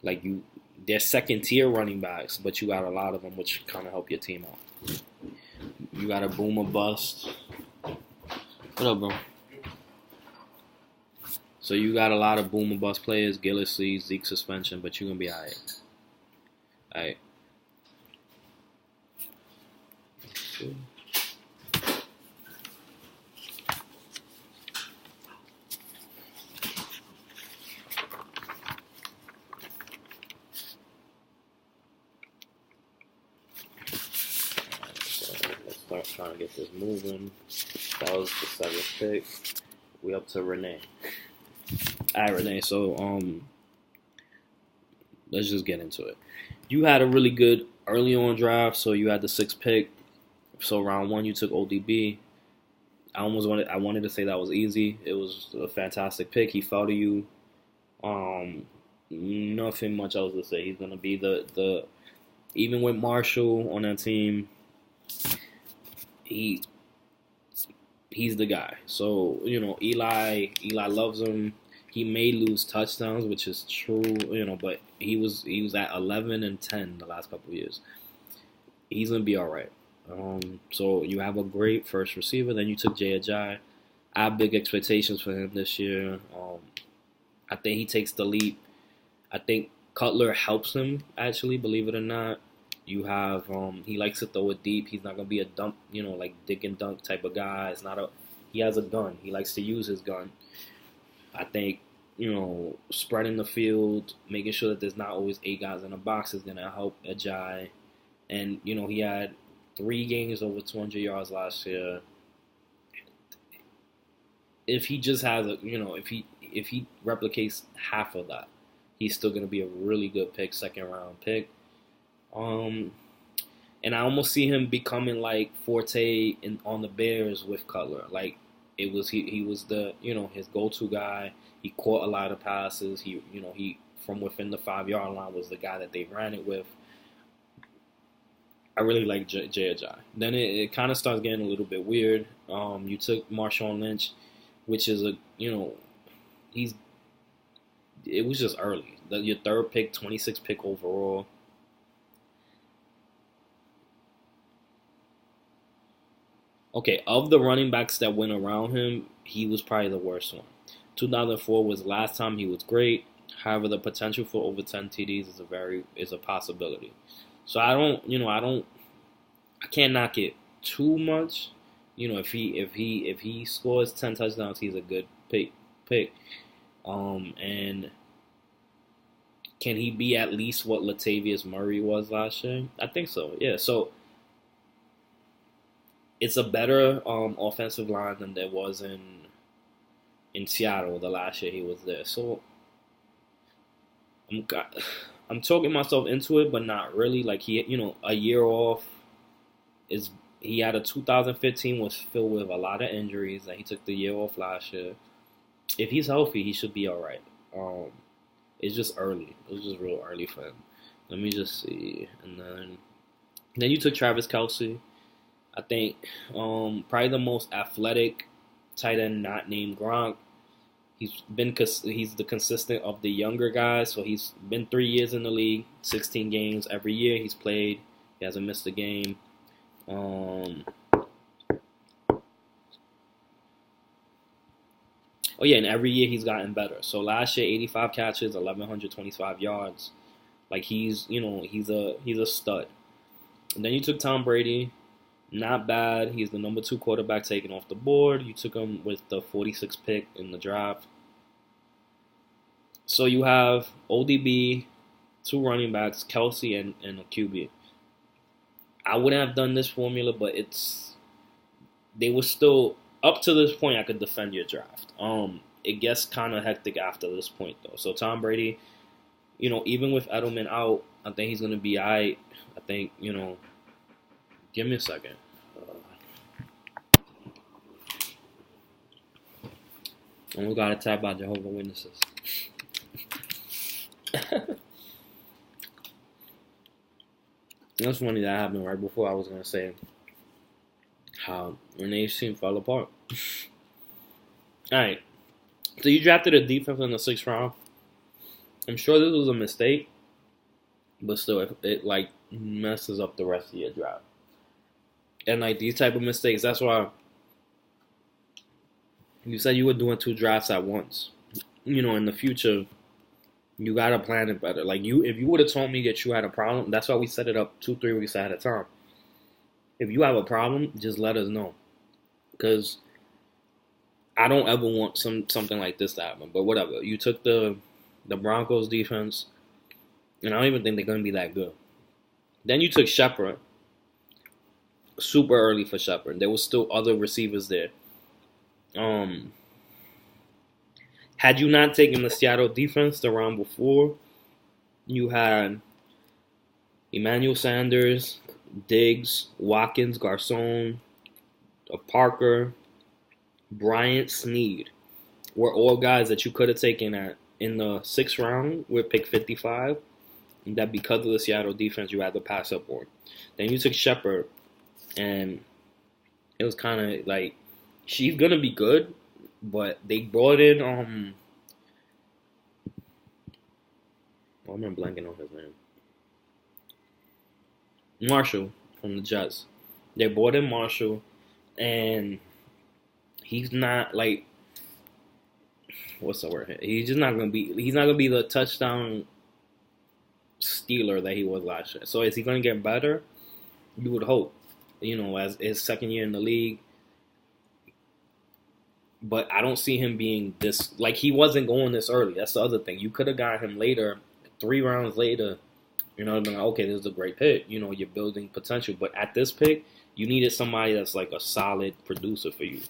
they're second-tier running backs, but you got a lot of them, which kind of help your team out. You got a boom or bust. What up, bro? So you got a lot of boom or bust players. Gillislee, Zeke suspension, but you're going to be all right. All right. Start trying to get this moving. That was the 7th pick. We up to Renee. All right, Renee. So let's just get into it. You had a really good early on draft, so you had the 6th pick. So round 1, you took ODB. I wanted to say that was easy. It was a fantastic pick. He fell to you. Nothing much else to say. He's gonna be the even with Marshall on that team. He's the guy. So, Eli loves him. He may lose touchdowns, which is true, but he was at 11 and 10 the last couple of years. He's going to be all right. So you have a great first receiver. Then you took Jay Ajayi. I have big expectations for him this year. I think he takes the leap. I think Cutler helps him, actually, believe it or not. You have he likes to throw it deep. He's not gonna be a dump, like dick and dunk type of guy. He has a gun. He likes to use his gun. I think spreading the field, making sure that there's not always 8 guys in a box is gonna help Ajayi. And he had 3 games over 200 yards last year. If he just has if he replicates half of that, he's still gonna be a really good pick, 2nd round pick. And I almost see him becoming like Forte on the Bears with Cutler. Like, he was the his go-to guy. He caught a lot of passes. He from within the 5 yard line was the guy that they ran it with. I really like Jay Ajayi. Then it kind of starts getting a little bit weird. You took Marshawn Lynch, which is he's it was just early. Your third pick, 26th pick overall. Okay, of the running backs that went around him, he was probably the worst one. 2004 was the last time he was great. However, the potential for over 10 TDs is a possibility. So I can't knock it too much. If he scores 10 touchdowns, he's a good pick. And can he be at least what Latavius Murray was last year? I think so. Yeah. So it's a better offensive line than there was in Seattle the last year he was there. So I'm talking myself into it, but not really. Like a year off he had a 2015 was filled with a lot of injuries, and he took the year off last year. If he's healthy, he should be all right. It's just early. It was just real early for him. Let me just see, and then you took Travis Kelce. I think probably the most athletic tight end not named Gronk. He's the consistent of the younger guys. So he's been 3 years in the league, 16 games every year he's played. He hasn't missed a game. Oh yeah, and every year he's gotten better. So last year, 85 catches, 1,125 yards. Like he's a stud. And then you took Tom Brady. Not bad. He's the number 2 quarterback taken off the board. You took him with the 46th pick in the draft. So you have ODB, 2 running backs, Kelce, and a QB. I wouldn't have done this formula, but they were still up to this point. I could defend your draft. It gets kind of hectic after this point though. So Tom Brady, even with Edelman out, I think he's gonna be alright. I think give me a second. And we got attacked by Jehovah's Witnesses. That's funny that happened right before I was going to say how Renee team fell apart. Alright. So you drafted a defense in the 6th round. I'm sure this was a mistake. But still, it messes up the rest of your draft. And these type of mistakes, that's why you said you were doing 2 drafts at once. In the future, you gotta plan it better. If you would have told me that you had a problem, that's why we set it up 2-3 weeks ahead of time. If you have a problem, just let us know, because I don't ever want something like this to happen. But whatever. You took the Broncos defense, and I don't even think they're gonna be that good. Then you took Shepard. Super early for Shepard. There was still other receivers there. Had you not taken the Seattle defense the round before, you had Emmanuel Sanders, Diggs, Watkins, Garcon, Parker, Bryant, Snead were all guys that you could have taken in the 6th round with pick 55. And that because of the Seattle defense, you had to pass up on. Then you took Shepard, and it was kind of like she's gonna be good. But they brought in I'm blanking on his name. Marshall from the Jets. They brought in Marshall, and he's not what's the word? He's not gonna be the touchdown stealer that he was last year. So is he gonna get better? You would hope. As his 2nd year in the league. But I don't see him being this, he wasn't going this early. That's the other thing. You could have got him later, 3 rounds later. Okay, this is a great pick. You're building potential. But at this pick, you needed somebody that's a solid producer for you.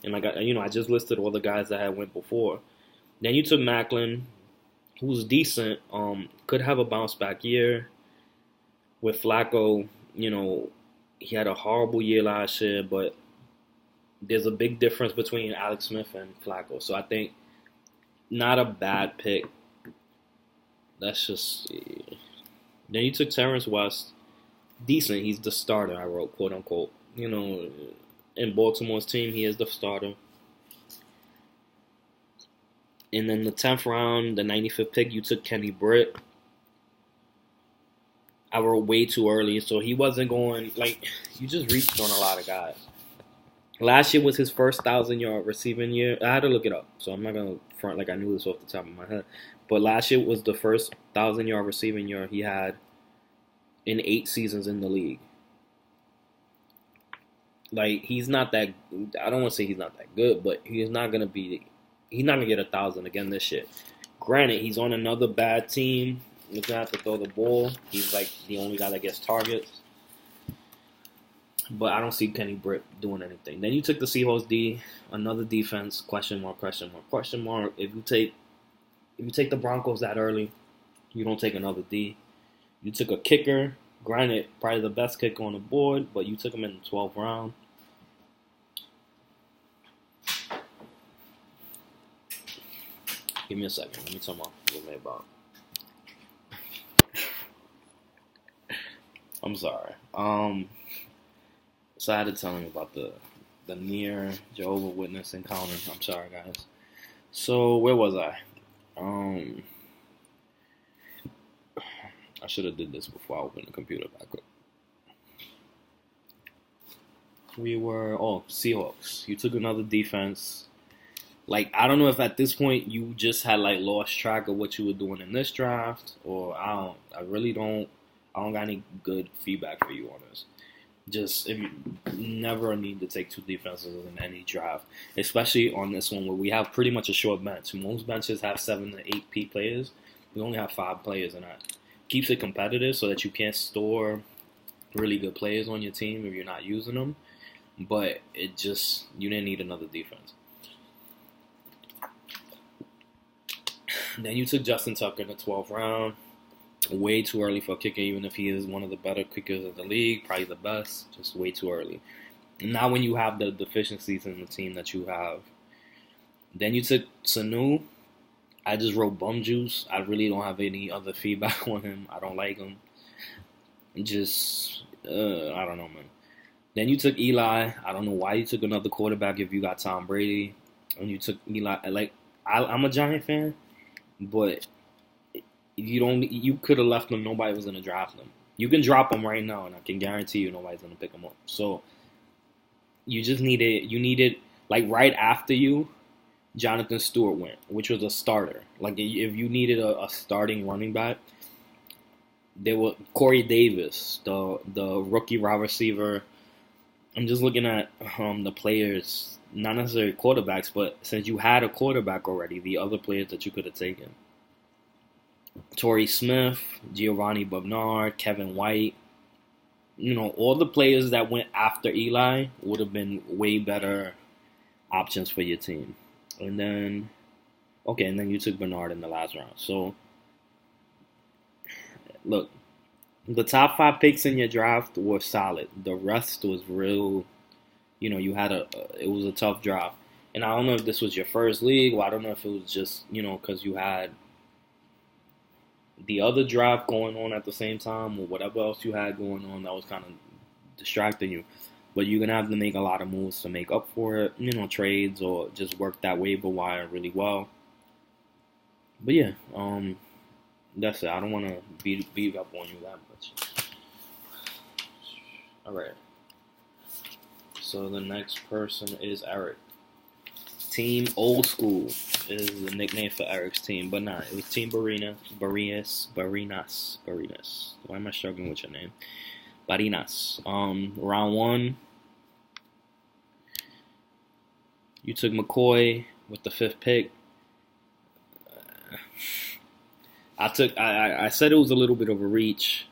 And I just listed all the guys that had went before. Then you took Macklin, who's decent, could have a bounce back year. With Flacco, he had a horrible year last year, but there's a big difference between Alex Smith and Flacco. So I think not a bad pick. That's just. Then you took Terrence West. Decent. He's the starter, I wrote, quote unquote. In Baltimore's team, he is the starter. And then the 10th round, the 95th pick, you took Kenny Britt. I wrote way too early, so he wasn't going, you just reached on a lot of guys. Last year was his first 1,000-yard receiving year. I had to look it up, so I'm not going to front like I knew this off the top of my head. But last year was the first 1,000-yard receiving year he had in 8 seasons in the league. He's not that, I don't want to say he's not that good, but he's not going to get 1,000 again this year. Granted, he's on another bad team. He's going to have to throw the ball. He's the only guy that gets targets. But I don't see Kenny Britt doing anything. Then you took the Seahawks D, another defense, question mark, question mark, question mark. If you take the Broncos that early, you don't take another D. You took a kicker, granted, probably the best kicker on the board, but you took him in the 12th round. Give me a second. Let me turn my roommate about. I'm sorry. So I had to tell him about the near Jehovah Witness encounter. I'm sorry, guys. So where was I? I should have did this before I opened the computer back up. We were Seahawks. You took another defense. I don't know if at this point you just had lost track of what you were doing in this draft, or I don't got any good feedback for you on this. Just if you never need to take 2 defenses in any draft, especially on this one where we have pretty much a short bench. Most benches have 7 to 8 players. We only have 5 players, and that keeps it competitive so that you can't store really good players on your team if you're not using them. But you didn't need another defense. Then you took Justin Tucker in the 12th round. Way too early for a kicker, even if he is one of the better kickers in the league, probably the best, just way too early. Not when you have the deficiencies in the team that you have. Then you took Sanu. I just wrote bum juice. I really don't have any other feedback on him. I don't like him. I don't know, man. Then you took Eli. I don't know why you took another quarterback if you got Tom Brady. And you took Eli. I'm a Giant fan, but you could have left them. Nobody was going to draft them. You can drop them right now, and I can guarantee you nobody's going to pick them up. So you needed right after you, Jonathan Stewart went, which was a starter. If you needed a starting running back, there were Corey Davis, the rookie wide receiver. I'm just looking at the players, not necessarily quarterbacks, but since you had a quarterback already, the other players that you could have taken. Torrey Smith, Giovanni Bernard, Kevin White. All the players that went after Eli would have been way better options for your team. And then you took Bernard in the last round. So, look, the top 5 picks in your draft were solid. The rest was real, it was a tough draft. And I don't know if this was your first league, or I don't know if it was just, because you had the other draft going on at the same time, or whatever else you had going on that was kind of distracting you. But you're going to have to make a lot of moves to make up for it, trades or just work that waiver wire really well. But yeah, that's it. I don't want to beat up on you that much. All right. So the next person is Eric. Team Old School is the nickname for Eric's team, but it was Team Barinas. Why am I struggling with your name? Barinas. Round 1, you took McCoy with the 5th pick. I said it was a little bit of a reach.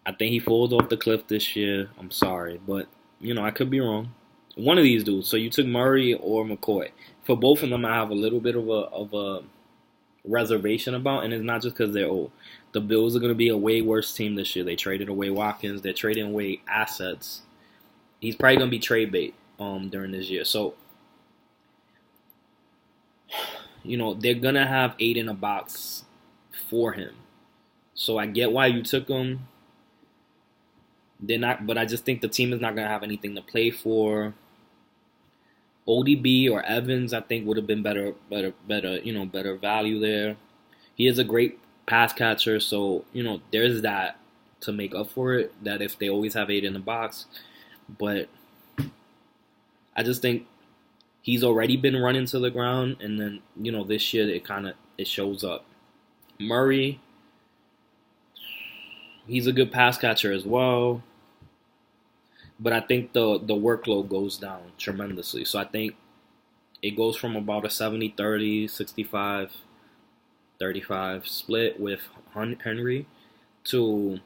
I think he falls off the cliff this year. I'm sorry, but I could be wrong. One of these dudes. So you took Murray or McCoy. For both of them, I have a little bit of a reservation about, and it's not just because they're old. The Bills are going to be a way worse team this year. They traded away Watkins. They're trading away assets. he's probably gonna be trade bait during this year. So they're gonna have 8 in a box for him. So I get why you took him. They're not, but I just think the team is not gonna have anything to play for. ODB or Evans, I think, would have been better, better value there. He is a great pass catcher, so there's that to make up for it. That if they always have 8 in the box, but I just think he's already been running to the ground, and then this year it shows up. Murray, he's a good pass catcher as well. But I think the workload goes down tremendously. So I think it goes from about a 70-30, 65-35 split with Henry to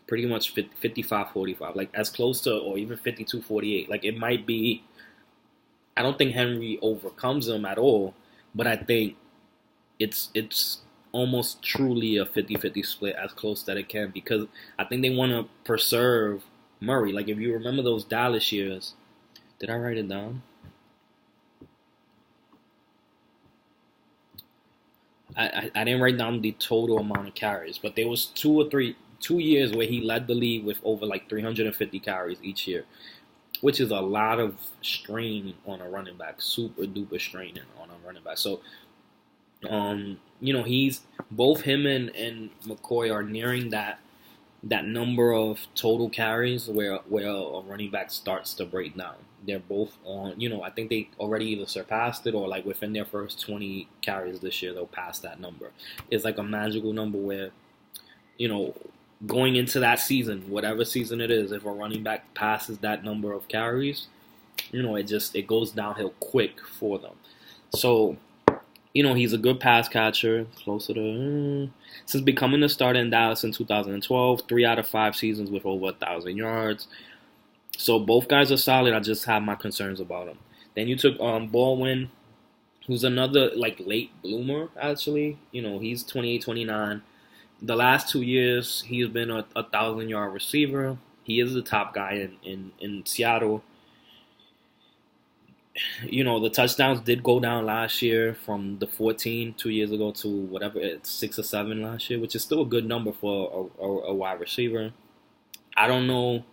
pretty much 55-45. Like as close to, or even 52-48. Like it might be, I don't think Henry overcomes him at all. But I think it's almost truly a 50-50 split, as close that it can. Because I think they want to preserve Murray. Like if you remember those Dallas years, did I write it down? I didn't write down the total amount of carries, but there was 2 years where he led the league with over like 350 carries each year, which is a lot of strain on a running back, super duper strain on a running back. So, he's both him and McCoy are nearing that number of total carries where a running back starts to break down. They're both on, I think they already either surpassed it or like within their first 20 carries this year, they'll pass that number. It's like a magical number where, going into that season, whatever season it is, if a running back passes that number of carries, it goes downhill quick for them. So, he's a good pass catcher, closer to since becoming a starter in Dallas in 2012, 3 out of 5 seasons with over 1,000 yards. So both guys are solid. I just have my concerns about them. Then you took Baldwin, who's another like late bloomer actually. He's 28, 29. The last 2 years, he's been a 1,000-yard receiver. He is the top guy in Seattle. The touchdowns did go down last year from the 14 2 years ago to whatever, it's 6 or 7 last year, which is still a good number for a wide receiver. I don't know.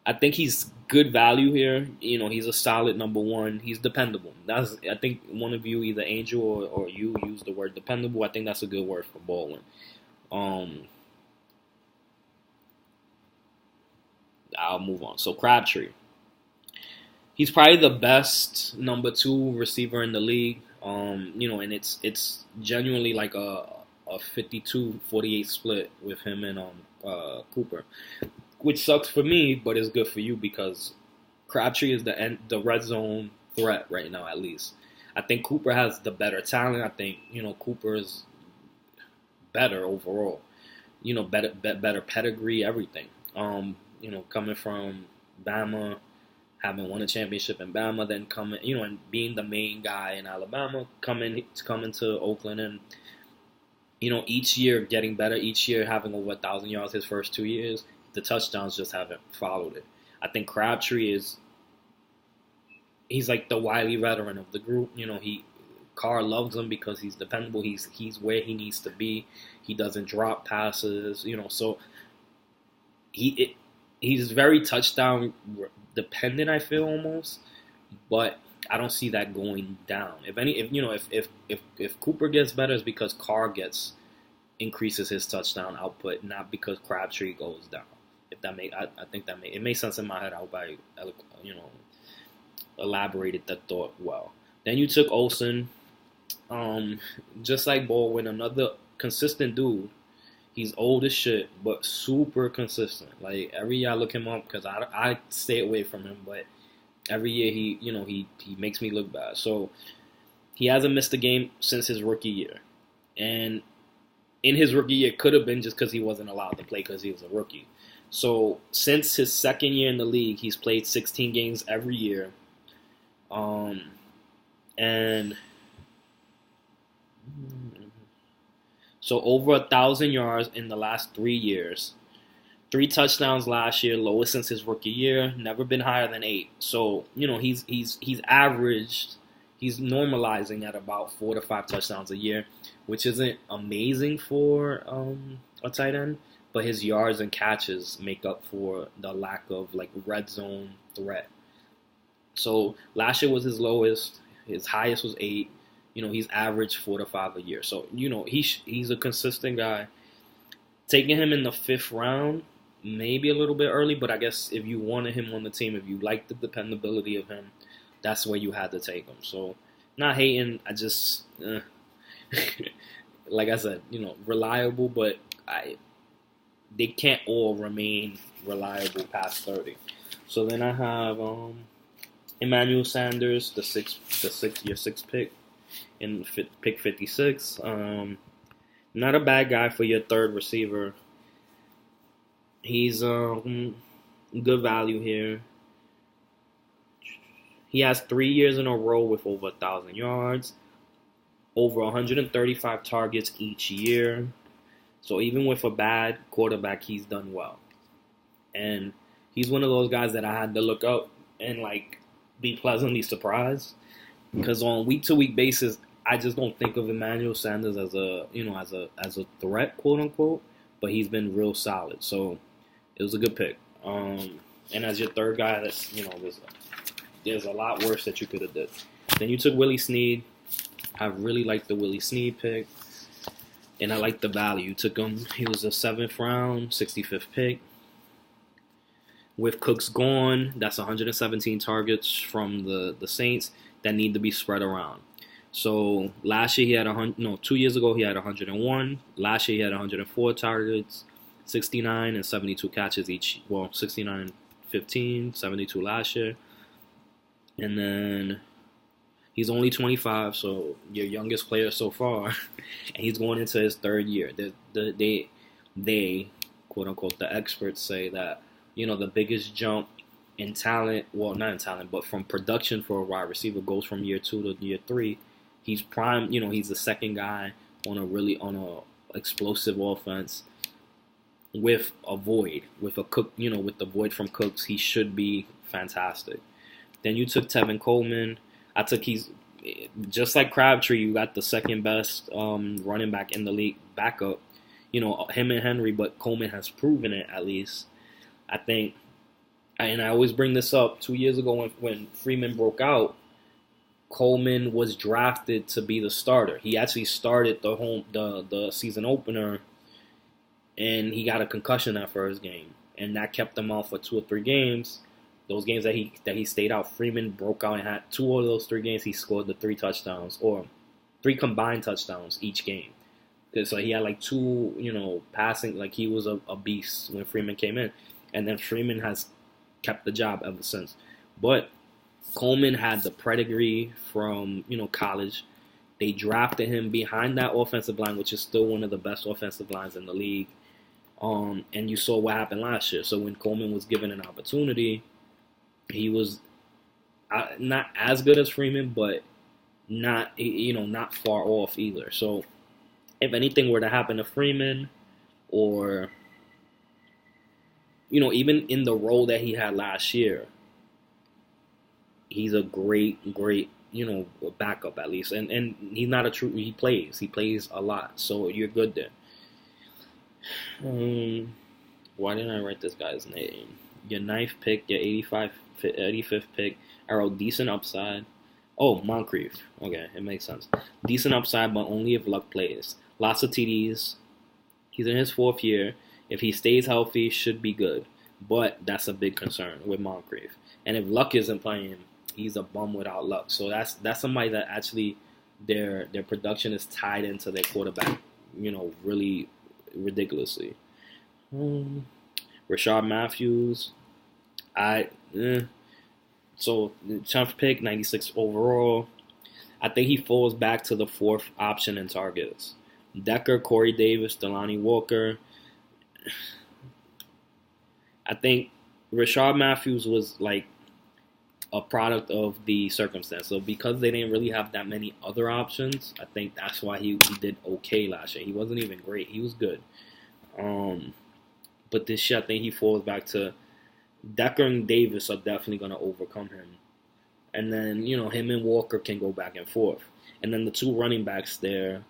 I think he's good value here. He's a solid number one. He's dependable. I think one of you, either Angel or you, used the word dependable. I think that's a good word for Baldwin. I'll move on. So Crabtree. He's probably the best number 2 receiver in the league. And it's genuinely like a 52-48 split with him and Cooper, which sucks for me, but is good for you because Crabtree is the red zone threat right now, at least. I think Cooper has the better talent. I think Cooper is better overall. Better pedigree, everything. Coming from Bama, having won a championship in Bama, then coming, and being the main guy in Alabama, coming to Oakland, and each year getting better, each year having over 1,000 yards his first 2 years. The touchdowns just haven't followed it. I think Crabtree he's like the wily veteran of the group. Carr loves him because he's dependable. He's where he needs to be. He doesn't drop passes. So he's very touchdown dependent, I feel, almost, but I don't see that going down. If Cooper gets better, it's because Carr increases his touchdown output, not because Crabtree goes down. If that I think that it makes sense in my head. I hope I elaborated that thought well. Then you took Olsen, just like Baldwin, another consistent dude. He's old as shit, but super consistent. Like every year I look him up because I stay away from him, but every year he makes me look bad. So he hasn't missed a game since his rookie year, and in his rookie year could have been just because he wasn't allowed to play because he was a rookie. So since his second year in the league, he's played 16 games every year, and so over 1,000 yards in the last 3 years. 3 touchdowns last year, lowest since his rookie year. Never been higher than 8. So he's averaged. He's normalizing at about 4 to 5 touchdowns a year, which isn't amazing for a tight end. But his yards and catches make up for the lack of like red zone threat. So last year was his lowest. His highest was 8. He's averaged 4 to 5 a year. So he's a consistent guy. Taking him in the 5th round, maybe a little bit early, but I guess if you wanted him on the team, if you like the dependability of him, that's where you had to take him. So, not hating, I just, like I said, reliable, but they can't all remain reliable past 30. So then I have Emmanuel Sanders, your sixth pick, in pick 56. Not a bad guy for your third receiver. He's good value here. He has 3 years in a row with over 1,000 yards, over 135 targets each year. So even with a bad quarterback, he's done well. And he's one of those guys that I had to look up and like be pleasantly surprised, because on week-to-week basis, I just don't think of Emmanuel Sanders as a threat, quote unquote. But he's been real solid, so it was a good pick. And as your third guy, that's there's a lot worse that you could have did. Then you took Willie Snead. I really like the Willie Snead pick, and I like the value. You took him. He was a 7th round, 65th pick. With Cooks gone, that's 117 targets from the Saints that need to be spread around. So last year he had 2 years ago he had 101. Last year he had 104 targets, 69 and 72 catches each. Well, 69, 15, 72 last year. And then he's only 25, so your youngest player so far, and he's going into his 3rd year. They quote unquote, the experts say that the biggest jump in talent, well, not in talent, but from production for a wide receiver goes from year 2 to year 3. He's prime, he's the second guy on a explosive offense with a void, with a Cook, with the void from Cooks. He should be fantastic. Then you took Tevin Coleman. He's just like Crabtree. You got the second best running back in the league, backup. Him and Henry, but Coleman has proven it at least. I think, and I always bring this up. 2 years ago when Freeman broke out, Coleman was drafted to be the starter. He actually started the season opener, and he got a concussion that first game, and that kept him out for 2 or 3 games. Those games that he stayed out, Freeman broke out and had 2 of those 3 games. He scored the 3 touchdowns, or 3 combined touchdowns each game. So he had like 2, passing. Like he was a beast when Freeman came in, and then Freeman has kept the job ever since. But Coleman had the pedigree from, college. They drafted him behind that offensive line, which is still one of the best offensive lines in the league. And you saw what happened last year. So when Coleman was given an opportunity, he was not as good as Freeman, but not far off either. So if anything were to happen to Freeman, or even in the role that he had last year, he's a great, backup at least. And he's not he plays a lot. So you're good there. Why didn't I write this guy's name? Your 9th pick, your 85th pick, I wrote decent upside. Oh, Moncrief. Okay, it makes sense. Decent upside, but only if Luck plays. Lots of TDs. He's in his 4th year. If he stays healthy, should be good. But that's a big concern with Moncrief. And if Luck isn't playing, he's a bum without Luck. So that's somebody that actually their production is tied into their quarterback, really ridiculously. Rashard Matthews, so 10th pick, 96 overall. I think he falls back to the 4th option in targets. Decker, Corey Davis, Delanie Walker. I think Rashard Matthews was like a product of the circumstance. So because they didn't really have that many other options, I think that's why he did okay last year. He wasn't even great. He was good. But this year, I think he falls back to Decker and Davis are definitely going to overcome him. And then, him and Walker can go back and forth. And then the two running backs there,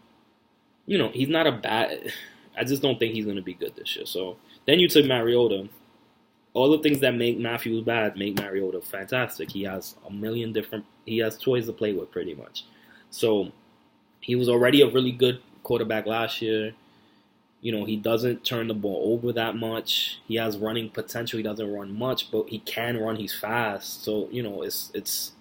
he's not a bad. I just don't think he's going to be good this year. So then you took Mariota. All the things that make Matthews bad make Mariota fantastic. He has he has toys to play with pretty much. So he was already a really good quarterback last year. He doesn't turn the ball over that much. He has running potential. He doesn't run much, but he can run. He's fast. So, it's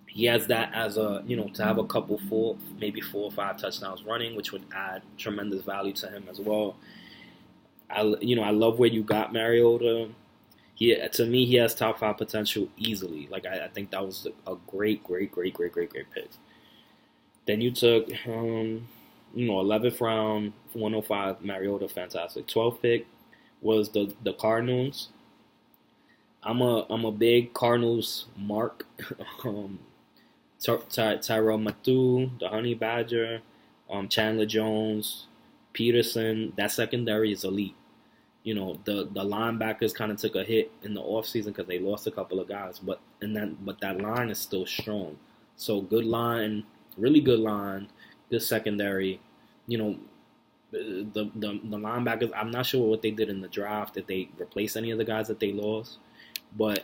he has that as a, to have a couple maybe 4 or 5 touchdowns running, which would add tremendous value to him as well. I love where you got Mariota. To me, he has top 5 potential easily. Like, I think that was a great pick. Then you took, 11th round, 105, Mariota, fantastic. 12th pick was the Cardinals. I'm a big Cardinals mark. Tyrell Matthew, the Honey Badger, Chandler Jones, Peterson. That secondary is elite. The linebackers kind of took a hit in the offseason because they lost a couple of guys, but that line is still strong. So good line, really good line, good secondary. The linebackers, I'm not sure what they did in the draft, if they replaced any of the guys that they lost, but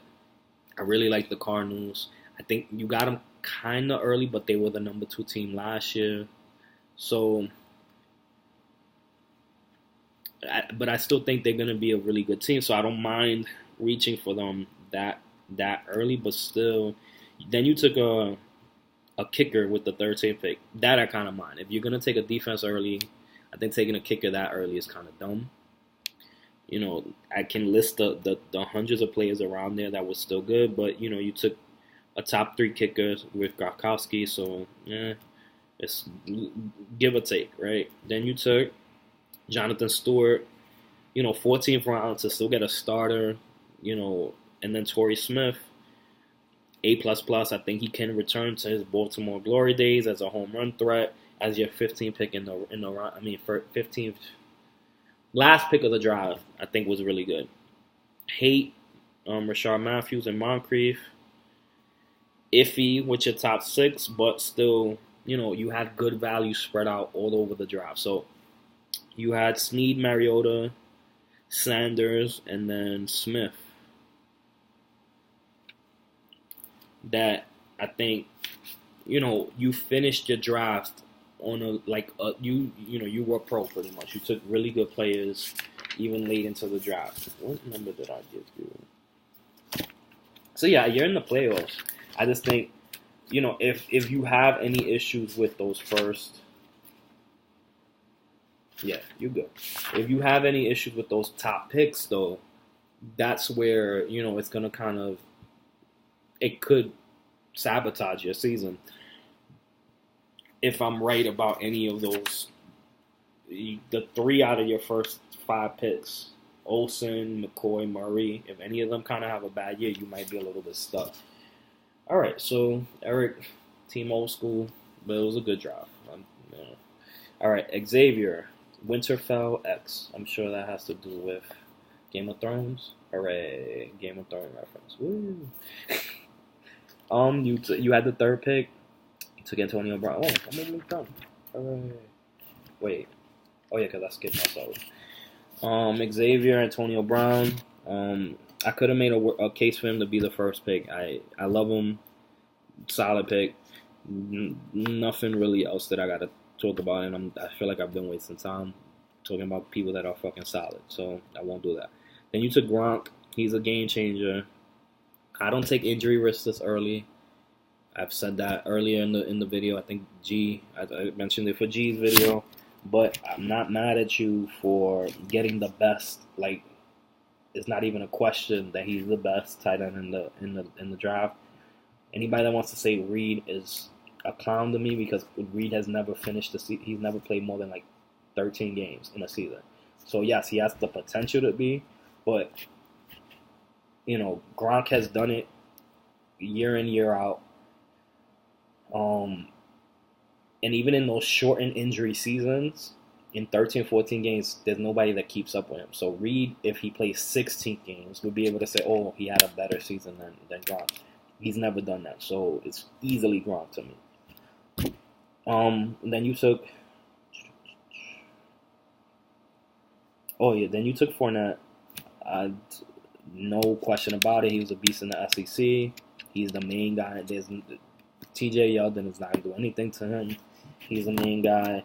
I really like the Cardinals. I think you got them kind of early, but they were the number 2 team last year. So, but I still think they're going to be a really good team, so I don't mind reaching for them that early, but still. Then you took a kicker with the 13th pick. That I kind of mind. If you're going to take a defense early, I think taking a kicker that early is kind of dumb. I can list the hundreds of players around there that was still good, but, you took a top 3 kicker with Gronkowski, so, it's give or take, right? Then you took Jonathan Stewart, 14th round to still get a starter, and then Torrey Smith, A++. I think he can return to his Baltimore glory days as a home run threat as your 15th pick in the round. 15th last pick of the draft. I think was really good. Hate Rashard Matthews and Moncrief. Iffy with your top 6, but still, you had good value spread out all over the draft. So you had Snead, Mariota, Sanders, and then Smith. That I think, you finished your draft on you were pro pretty much. You took really good players even late into the draft. What number did I give you? So yeah, you're in the playoffs. I just think, if you have any issues with those first, yeah, you good. If you have any issues with those top picks, though, that's where, it's going to it could sabotage your season. If I'm right about any of those, the 3 out of your first 5 picks, Olsen, McCoy, Murray, if any of them kind of have a bad year, you might be a little bit stuck. All right, so Eric, team old school, but it was a good draft. All right, Xavier, Winterfell X. I'm sure that has to do with Game of Thrones. Hooray, Game of Thrones reference. Woo. You had the 3rd pick. You took Antonio Brown. Oh, I'm almost done. Hooray. Wait. Oh yeah, because I skipped myself. Xavier, Antonio Brown. I could have made a case for him to be the first pick. I love him. Solid pick. Nothing really else that I got to talk about, and I feel like I've been wasting time talking about people that are fucking solid, so I won't do that. Then you took Gronk. He's a game changer. I don't take injury risks this early. I've said that earlier in the video. I think I mentioned it for G's video, but I'm not mad at you for getting the best. Like, it's not even a question that he's the best tight end in the draft. Anybody that wants to say Reed is a clown to me because Reed has never finished the season. He's never played more than 13 games in a season. So yes, he has the potential to be, but Gronk has done it year in, year out. And even in those shortened injury seasons,
in 13, 14 games, there's nobody that keeps up with him. So Reed, if he plays 16 games, would be able to say, oh, he had a better season than Gronk. He's never done that, so it's easily Gronk to me. Then you took, then you took Fournette. No question about it. He was a beast in the SEC. He's the main guy. There's T.J. Yeldon is not going to do anything to him. He's the main guy.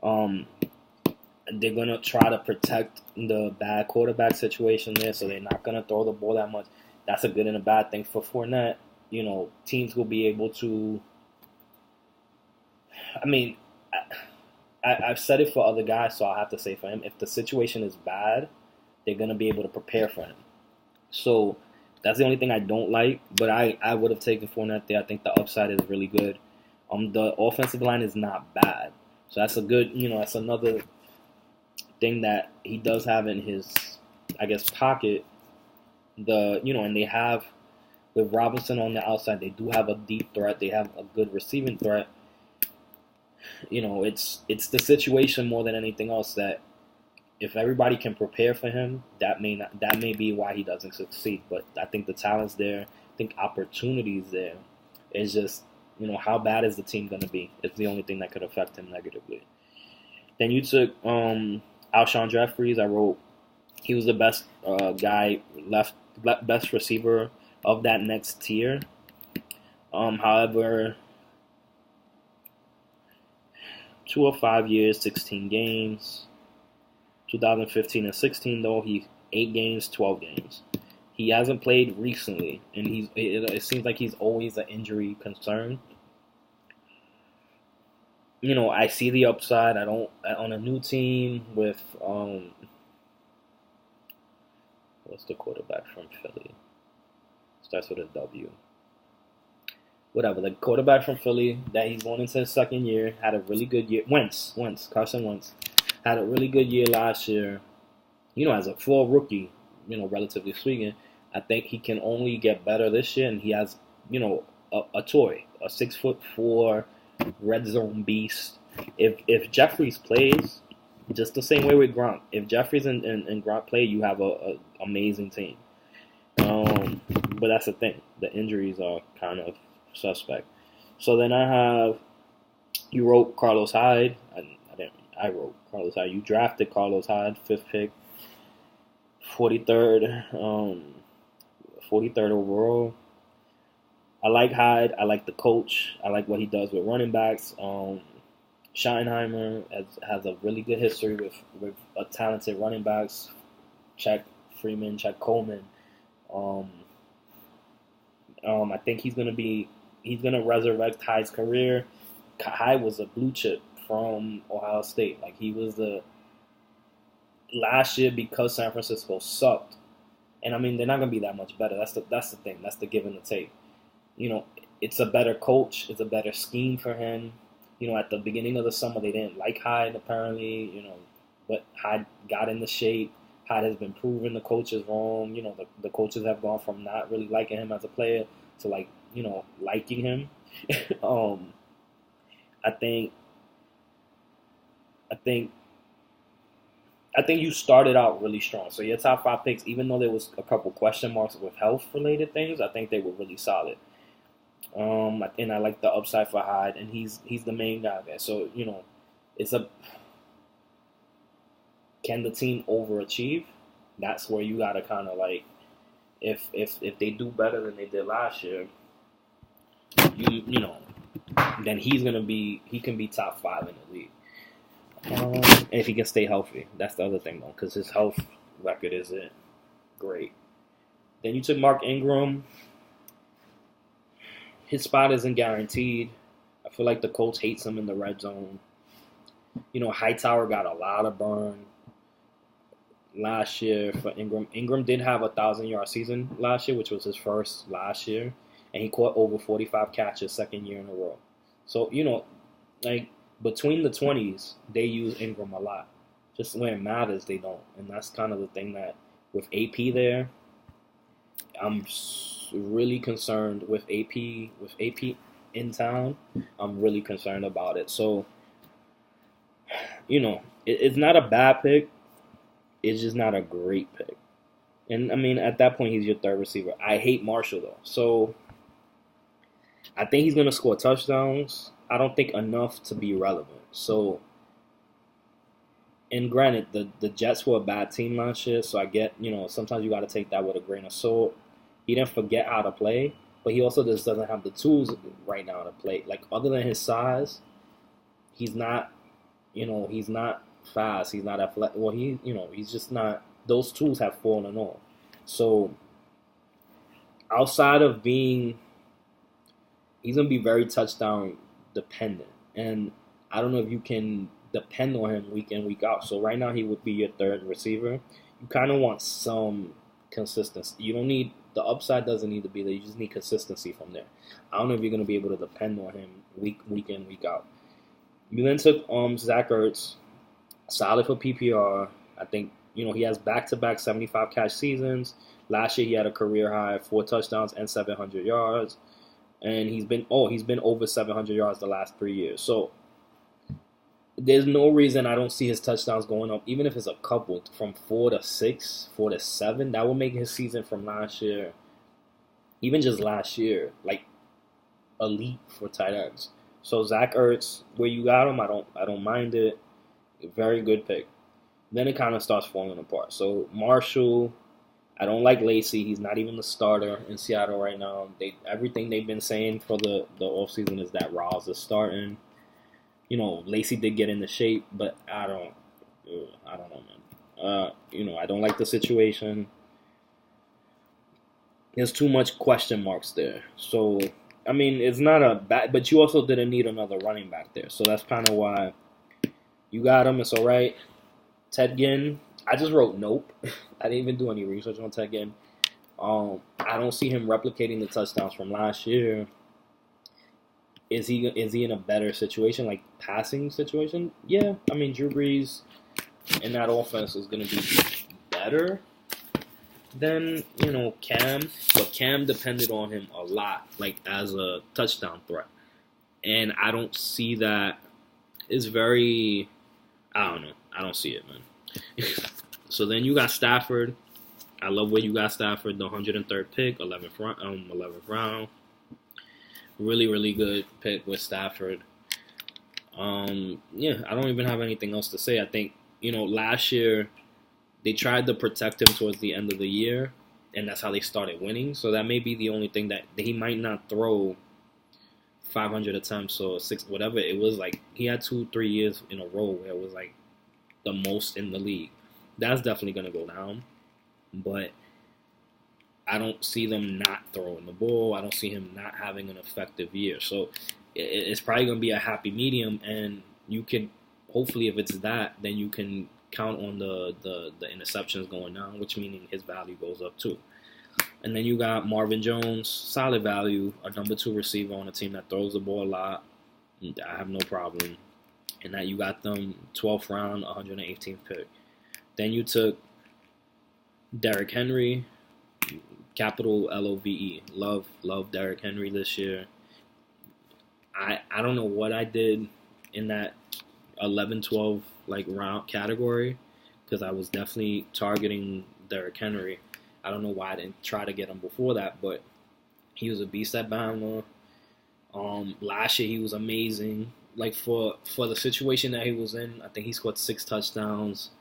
They're going to try to protect the bad quarterback situation there, so they're not going to throw the ball that much. That's a good and a bad thing for Fournette. You know, teams will be able to... I mean, I've said it for other guys, so I'll have to say for him, if the situation is bad, they're going to be able to prepare for him. So that's the only thing I don't like, but I would have taken Fournette there. I think the upside is really good. The offensive line is not bad. So that's a good, that's another thing that he does have in his, I guess, pocket. And they have, with Robinson on the outside, they do have a deep threat. They have a good receiving threat. It's the situation more than anything else that if everybody can prepare for him, that may be why he doesn't succeed. But I think the talent's there. I think opportunity's there. It's just, how bad is the team going to be? It's the only thing that could affect him negatively. Then you took Alshon Jeffries. I wrote he was the best guy best receiver of that next tier. However, 2 of 5 years, 16 games. 2015 and 16, though, he 8 games, 12 games. He hasn't played recently, and it seems like he's always an injury concern. I see the upside. I don't on a new team with what's the quarterback from Philly? Starts with a W. Whatever, the quarterback from Philly that he's going into his second year had a really good year. Carson Wentz had a really good year last year. As a full rookie, relatively speaking, I think he can only get better this year, and he has, a toy, a 6'4" red zone beast. If Jeffries plays, just the same way with Gronk, if Jeffries and Gronk play, you have a amazing team. But that's the thing, the injuries are kind of suspect. So then you wrote Carlos Hyde. I wrote Carlos Hyde. You drafted Carlos Hyde, 5th pick, 43rd overall. I like Hyde. I like the coach. I like what he does with running backs. Schottenheimer has a really good history with a talented running backs. Check Freeman, check Coleman. I think he's gonna resurrect Hyde's career. Hyde was a blue chip from Ohio State. Like, he was last year, because San Francisco sucked. And I mean, they're not gonna be that much better. That's the thing. That's the give and the take. It's a better coach. It's a better scheme for him. At the beginning of the summer, they didn't like Hyde apparently. But Hyde got into shape. Hyde has been proving the coaches wrong. The coaches have gone from not really liking him as a player to liking him. I think you started out really strong. So your top 5 picks, even though there was a couple question marks with health-related things, I think they were really solid. And I like the upside for Hyde, and he's the main guy there. So can the team overachieve? That's where you gotta kind of if they do better than they did last year, then he can be top 5 in the league. If he can stay healthy. That's the other thing, though, because his health record isn't great. Then you took Mark Ingram. His spot isn't guaranteed. I feel like the Colts hates him in the red zone. Hightower got a lot of burn last year for Ingram. Ingram did have a 1,000-yard season last year, which was his first last year. And he caught over 45 catches second year in a row. So, between the 20s, they use Ingram a lot. Just when it matters, they don't. And that's kind of the thing that, with AP there, I'm really concerned with AP in town. I'm really concerned about it. So, It's not a bad pick. It's just not a great pick. And I mean, at that point, he's your third receiver. I hate Marshall though, so I think he's gonna score touchdowns. I don't think enough to be relevant. So, and granted, the Jets were a bad team last year, so I get, sometimes you got to take that with a grain of salt. He didn't forget how to play, but he also just doesn't have the tools right now to play. Like, other than his size, he's not, he's not fast. He's not athletic. Well, he's just not. Those tools have fallen off. So, outside of being, he's going to be very touchdown dependent. And I don't know if you can depend on him week in, week out. So right now he would be your third receiver. You kind of want some consistency. You don't need, the upside doesn't need to be there. You just need consistency from there. I don't know if you're going to be able to depend on him week in, week out. You then took Zach Ertz, solid for PPR. I think, he has back-to-back 75 catch seasons. Last year he had a career high, 4 touchdowns and 700 yards. And he's been over 700 yards the last 3 years. So there's no reason I don't see his touchdowns going up, even if it's a couple, from 4 to 6, 4 to 7. That will make his season from last year, even just last year, like elite for tight ends. So Zach Ertz, where you got him, I don't mind it. Very good pick. Then it kind of starts falling apart. So Marshall, I don't like Lacy. He's not even the starter in Seattle right now. Everything they've been saying for the offseason is that Rawls is starting. Lacy did get into shape, but I don't know, man. I don't like the situation. There's too much question marks there. So, I mean, it's not a bad, but you also didn't need another running back there. So that's kind of why you got him. It's all right. Ted Ginn, I just wrote nope. I didn't even do any research on Ted Ginn. I don't see him replicating the touchdowns from last year. Is he in a better situation, like passing situation? Yeah, I mean Drew Brees in that offense is going to be better than Cam, but Cam depended on him a lot, like as a touchdown threat, and I don't see that. It's very, I don't know, I don't see it, man. So then you got Stafford. I love where you got Stafford, the 103rd pick, 11th round. Really, really good pick with Stafford. I don't even have anything else to say. I think, last year they tried to protect him towards the end of the year, and that's how they started winning. So that may be the only thing that he might not throw 500 attempts or 6, whatever. It was like he had 2-3 years in a row where it was like the most in the league. That's definitely going to go down. But I don't see them not throwing the ball. I don't see him not having an effective year. So it's probably going to be a happy medium, and you can, hopefully if it's that, then you can count on the interceptions going down, which meaning his value goes up too. And then you got Marvin Jones, solid value, a number 2 receiver on a team that throws the ball a lot. I have no problem. And that you got them 12th round, 118th pick. Then you took Derrick Henry, capital Love. Love Derrick Henry this year. I don't know what I did in that 11-12 round category, because I was definitely targeting Derrick Henry. I don't know why I didn't try to get him before that, but he was a beast at Bama. Last year he was amazing. Like for the situation that he was in, I think he scored 6 touchdowns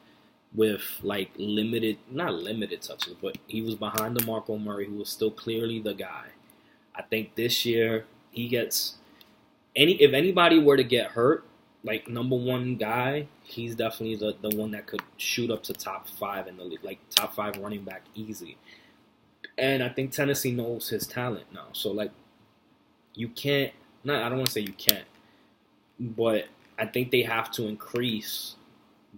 with not limited touches, but he was behind DeMarco Murray, who was still clearly the guy. I think this year he gets if anybody were to get hurt, like number 1 guy, he's definitely the one that could shoot up to top 5 in the league, like top 5 running back easy. And I think Tennessee knows his talent now. So you can't, I don't want to say you can't, but I think they have to increase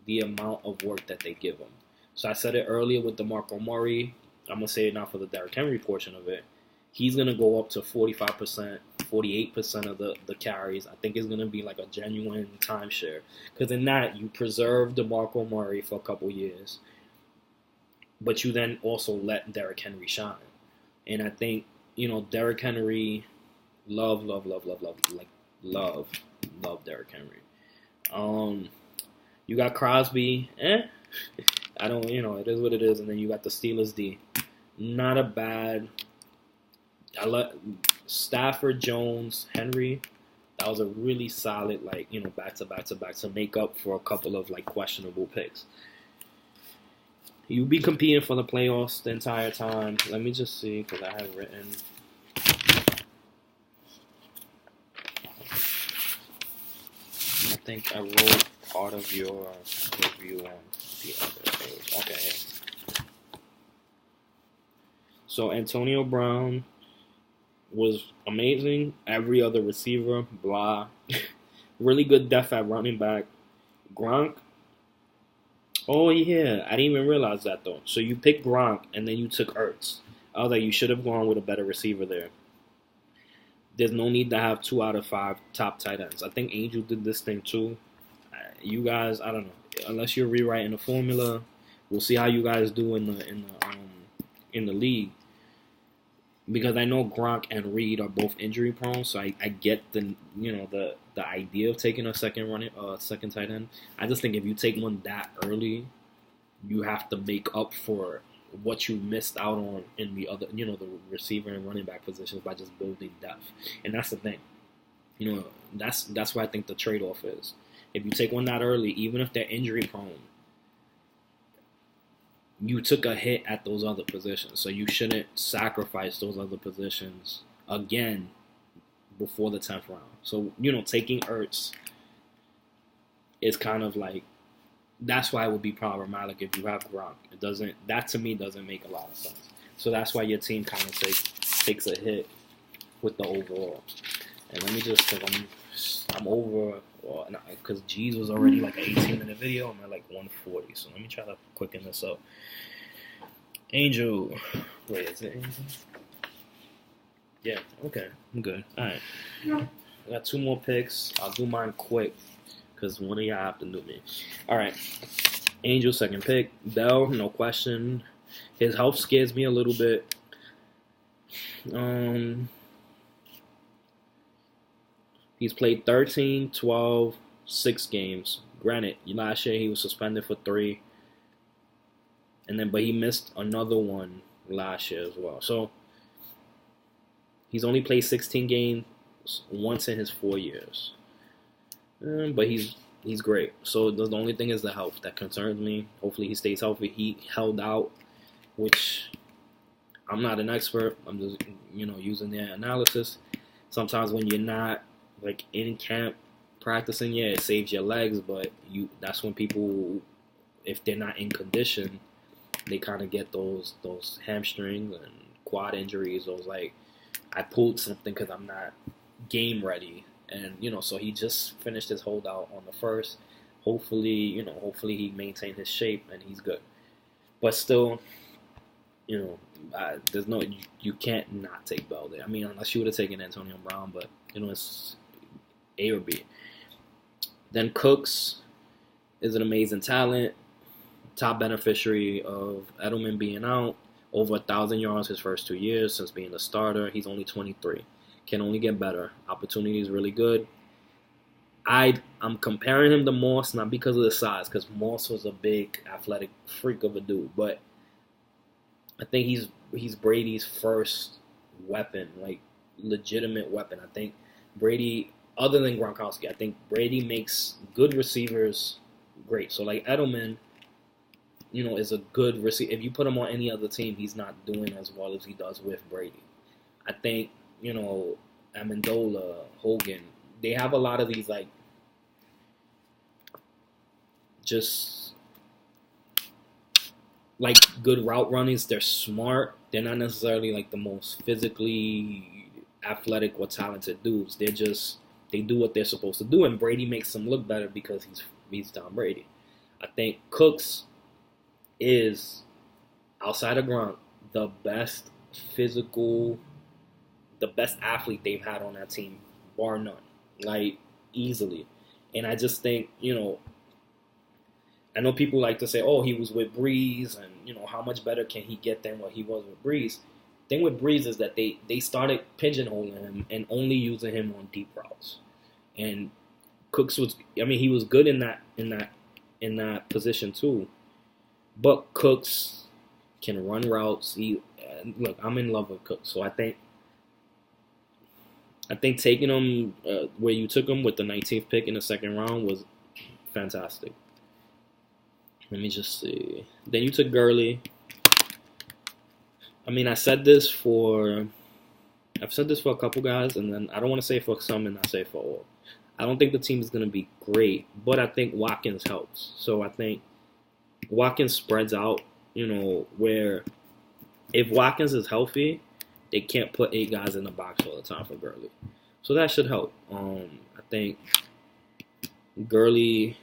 the amount of work that they give him. So I said it earlier with DeMarco Murray. I'm going to say it now for the Derrick Henry portion of it. He's going to go up to 45%, 48% of the carries. I think it's going to be like a genuine timeshare. Because in that, you preserve DeMarco Murray for a couple years, but you then also let Derrick Henry shine. And I think, Derrick Henry, love Derrick Henry. You got Crosby, I don't, it is what it is. And then you got the Steelers D. Not a bad. I let Stafford, Jones, Henry. That was a really solid, back to back to make up for a couple of questionable picks. You'll be competing for the playoffs the entire time. Let me just see, because I have written. I think I wrote part of your review on the other page. Okay, here. So Antonio Brown was amazing. Every other receiver, blah. Really good depth at running back. Gronk. Oh, yeah. I didn't even realize that, though. So you picked Gronk, and then you took Ertz. I was like, you should have gone with a better receiver there. There's no need to have 2 out of 5 top tight ends. I think Angel did this thing, too. You guys, I don't know. Unless you're rewriting the formula, we'll see how you guys do in the league. Because I know Gronk and Reed are both injury prone, so I get the idea of taking a second tight end. I just think if you take one that early, you have to make up for what you missed out on in the other, the receiver and running back positions by just building depth. And that's the thing. That's what I think the trade-off is. If you take one that early, even if they're injury prone, you took a hit at those other positions. So you shouldn't sacrifice those other positions again before the 10th round. So, taking Ertz is kind of that's why it would be problematic if you have Gronk. That to me doesn't make a lot of sense. So that's why your team kind of takes a hit with the overall. And let me just, because I'm over, because G's was already an 18-minute video. I'm at 140. So let me try to quicken this up. Angel. Wait, is it Angel? Yeah, okay. I'm good. All right. I got 2 more picks. I'll do mine quick because one of y'all have to do me. All right. Angel, second pick. Bell, no question. His health scares me a little bit. He's played 13, 12, 6 games. Granted, last year he was suspended for 3. But he missed another one last year as well. So he's only played 16 games once in his 4 years. But he's great. So the only thing is the health that concerns me. Hopefully he stays healthy. He held out, which I'm not an expert. I'm just, using their analysis. Sometimes when you're not in camp practicing, it saves your legs, but that's when people, if they're not in condition, they kind of get those hamstrings and quad injuries. Those I pulled something because I'm not game ready, and so he just finished his holdout on the first. Hopefully he maintained his shape and he's good. But still, there's no, you can't not take Bell there. I mean, unless you would have taken Antonio Brown, but it's A or B. Then Cooks is an amazing talent. Top beneficiary of Edelman being out. Over 1,000 yards his first 2 years since being a starter. He's only 23. Can only get better. Opportunity is really good. I'm comparing him to Moss, not because of the size, because Moss was a big athletic freak of a dude, but I think he's Brady's first weapon, legitimate weapon. I think Brady, other than Gronkowski, I think Brady makes good receivers great. So Edelman, is a good receiver. If you put him on any other team, he's not doing as well as he does with Brady. I think, Amendola, Hogan, they have a lot of these, just, good route runners. They're smart. They're not necessarily, the most physically athletic or talented dudes. They do what they're supposed to do, and Brady makes them look better because he's Tom Brady. I think Cooks is, outside of Gronk, the best athlete they've had on that team, bar none, easily. And I just think, I know people like to say, oh, he was with Breeze, and, how much better can he get than what he was with Breeze? The thing with Breeze is that they started pigeonholing him and only using him on deep routes. And Cooks he was good in that in that position too. But Cooks can run routes. Look, I'm in love with Cooks, so I think taking him where you took him with the 19th pick in the second round was fantastic. Let me just see. Then you took Gurley. I mean, I've said this for a couple guys, and then I don't want to say for some and not say for all. I don't think the team is going to be great, but I think Watkins helps. So I think Watkins spreads out, where if Watkins is healthy, they can't put 8 guys in the box all the time for Gurley. So that should help. I think Gurley,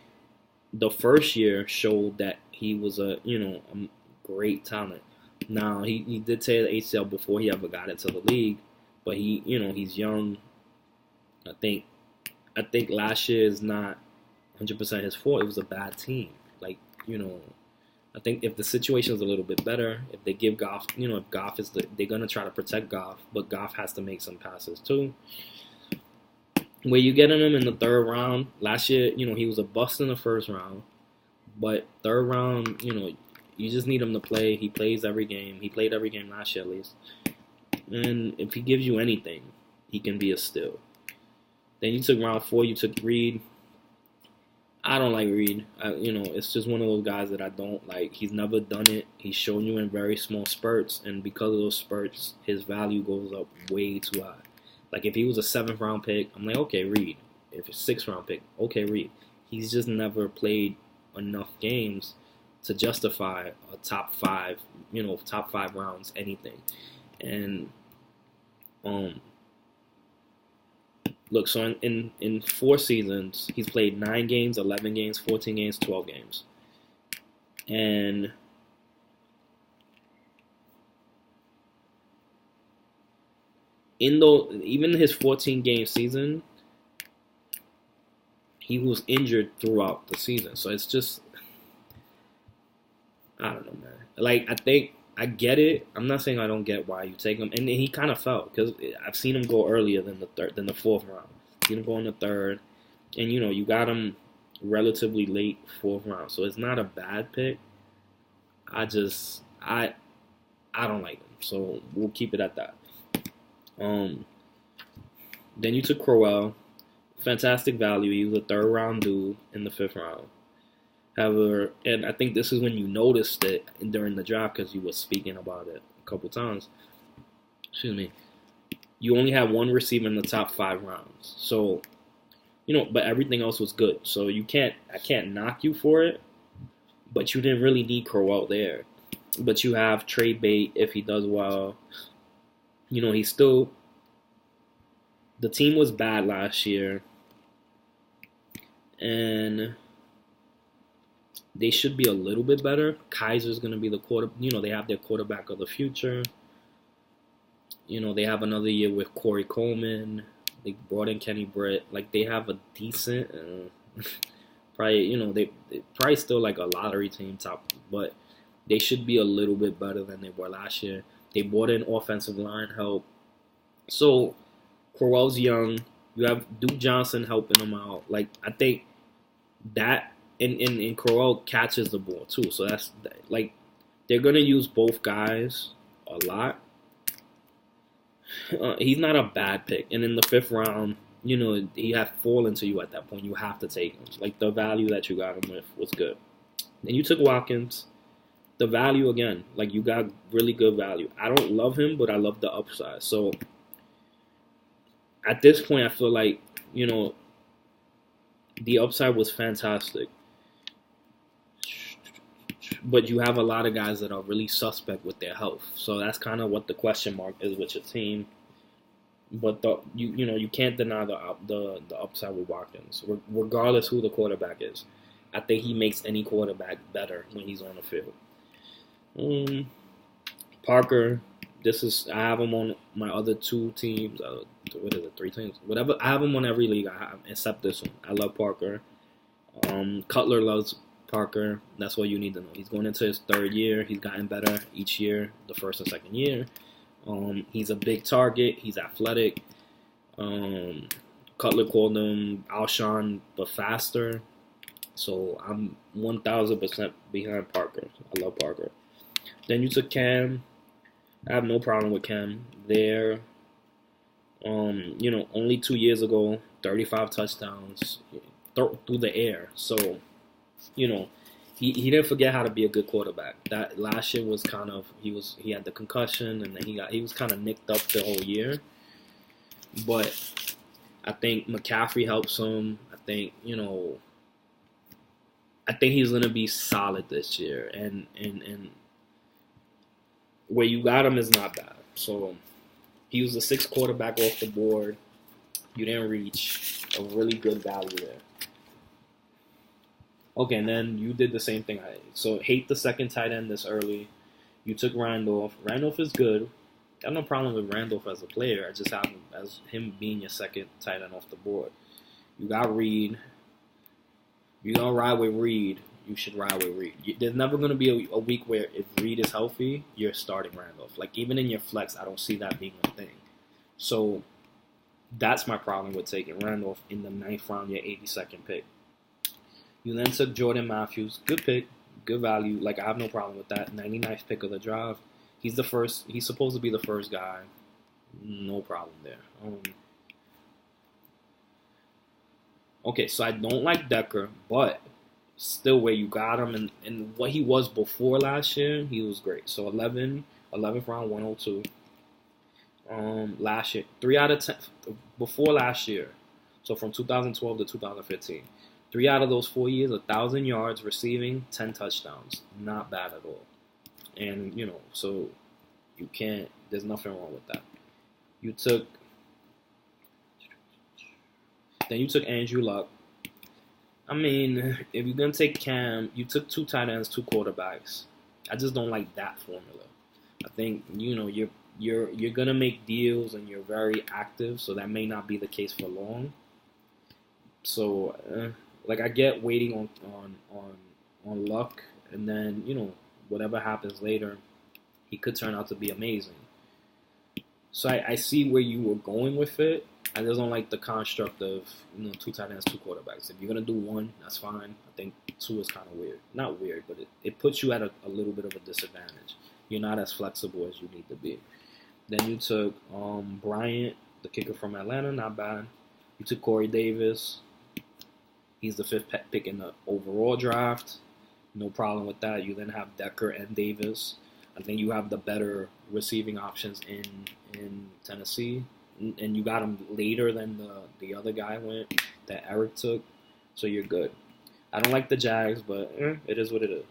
the first year, showed that he was a great talent. Now, he did tear the ACL before he ever got into the league, but he's young. I think last year is not 100% his fault. It was a bad team. I think if the situation is a little bit better, if they give Goff, if Goff is they're going to try to protect Goff, but Goff has to make some passes too. Where you getting him in the third round, last year, he was a bust in the first round, but third round, you just need him to play. He plays every game. He played every game last year at least. And if he gives you anything, he can be a steal. Then you took round 4, you took Reed. I don't like Reed. It's just one of those guys that I don't like. He's never done it. He's shown you in very small spurts, and because of those spurts, his value goes up way too high. Like, if he was a 7th round pick, I'm like, okay, Reed. If it's a 6th round pick, okay, Reed. He's just never played enough games to justify a top 5 rounds, anything. And, look, so in 4 seasons, he's played 9 games, 11 games, 14 games, 12 games. And even his 14-game season, he was injured throughout the season. So it's just, I don't know, man. Like, I get it. I'm not saying I don't get why you take him. And he kind of fell because I've seen him go earlier than the 4th round. Seen him go in the 3rd. And, you got him relatively late 4th round. So it's not a bad pick. I don't like him. So we'll keep it at that. Then you took Crowell. Fantastic value. He was a 3rd round dude in the 5th round. However, and I think this is when you noticed it during the draft because you were speaking about it a couple times. Excuse me. You only had 1 receiver in the top 5 rounds. So, but everything else was good. So I can't knock you for it, but you didn't really need Crowell there. But you have Trey Bate if he does well. He's still, the team was bad last year. And they should be a little bit better. Kaiser's going to be the they have their quarterback of the future. They have another year with Corey Coleman. They brought in Kenny Britt. Like, they have a decent, probably, they probably still like a lottery team top, but they should be a little bit better than they were last year. They brought in offensive line help. So, Crowell's young. You have Duke Johnson helping him out. Like, I think that, and Crowell catches the ball too. So that's, like, they're going to use both guys a lot. He's not a bad pick. And in the 5th round, he had fallen to you at that point. You have to take him. Like, the value that you got him with was good. Then you took Watkins. The value, again, like, you got really good value. I don't love him, but I love the upside. So, at this point, I feel like, the upside was fantastic. But you have a lot of guys that are really suspect with their health. So that's kind of what the question mark is with your team. But you can't deny the upside with Watkins, regardless who the quarterback is. I think he makes any quarterback better when he's on the field. Parker, I have him on my other 2 teams. What is it, 3 teams? Whatever. I have him on every league I have, except this one. I love Parker. Cutler loves Parker. That's what you need to know. He's going into his 3rd year. He's gotten better each year, the 1st and 2nd year. He's a big target. He's athletic. Cutler called him Alshon, but faster. So I'm 1,000% behind Parker. I love Parker. Then you took Cam. I have no problem with Cam there. Only 2 years ago, 35 touchdowns through the air. So, you know, he didn't forget how to be a good quarterback. That last year was kind of he had the concussion and then he was kind of nicked up the whole year. But I think McCaffrey helps him. I think he's gonna be solid this year, and where you got him is not bad. So he was the sixth quarterback off the board. You didn't reach a really good value there. Okay, and then you did the same thing. So hate the second tight end this early. You took Randolph. Randolph is good. Got no problem with Randolph as a player. I just have him as him being your second tight end off the board. You got Reed. You don't ride with Reed. You should ride with Reed. There's never going to be a week where if Reed is healthy, you're starting Randolph. Like, even in your flex, I don't see that being a thing. So that's my problem with taking Randolph in the 9th round, your 82nd pick. You then took Jordan Matthews. Good pick. Good value. Like, I have no problem with that. 99th pick of the draft. He's the first. He's supposed to be the first guy. No problem there. Okay, so I don't like Decker, but still where you got him and what he was before last year, he was great. So 11th round, 102. Last year, 3 out of 10 before last year. So from 2012 to 2015. 3 out of those 4 years, 1,000 yards receiving, 10 touchdowns. Not bad at all. And, so you can't, there's nothing wrong with that. Then you took Andrew Luck. I mean, if you're going to take Cam, you took 2 tight ends, 2 quarterbacks. I just don't like that formula. I think, you're going to make deals and you're very active, so that may not be the case for long. So, I get waiting on Luck, and then, whatever happens later, he could turn out to be amazing. So I see where you were going with it. I just don't like the construct of 2 tight ends, 2 quarterbacks. If you're gonna do one, that's fine. I think 2 is kind of weird. Not weird, but it puts you at a little bit of a disadvantage. You're not as flexible as you need to be. Then you took Bryant, the kicker from Atlanta, not bad. You took Corey Davis. He's the 5th pick in the overall draft. No problem with that. You then have Decker and Davis. I think you have the better receiving options in Tennessee. And you got him later than the other guy went that Eric took. So you're good. I don't like the Jags, but it is what it is.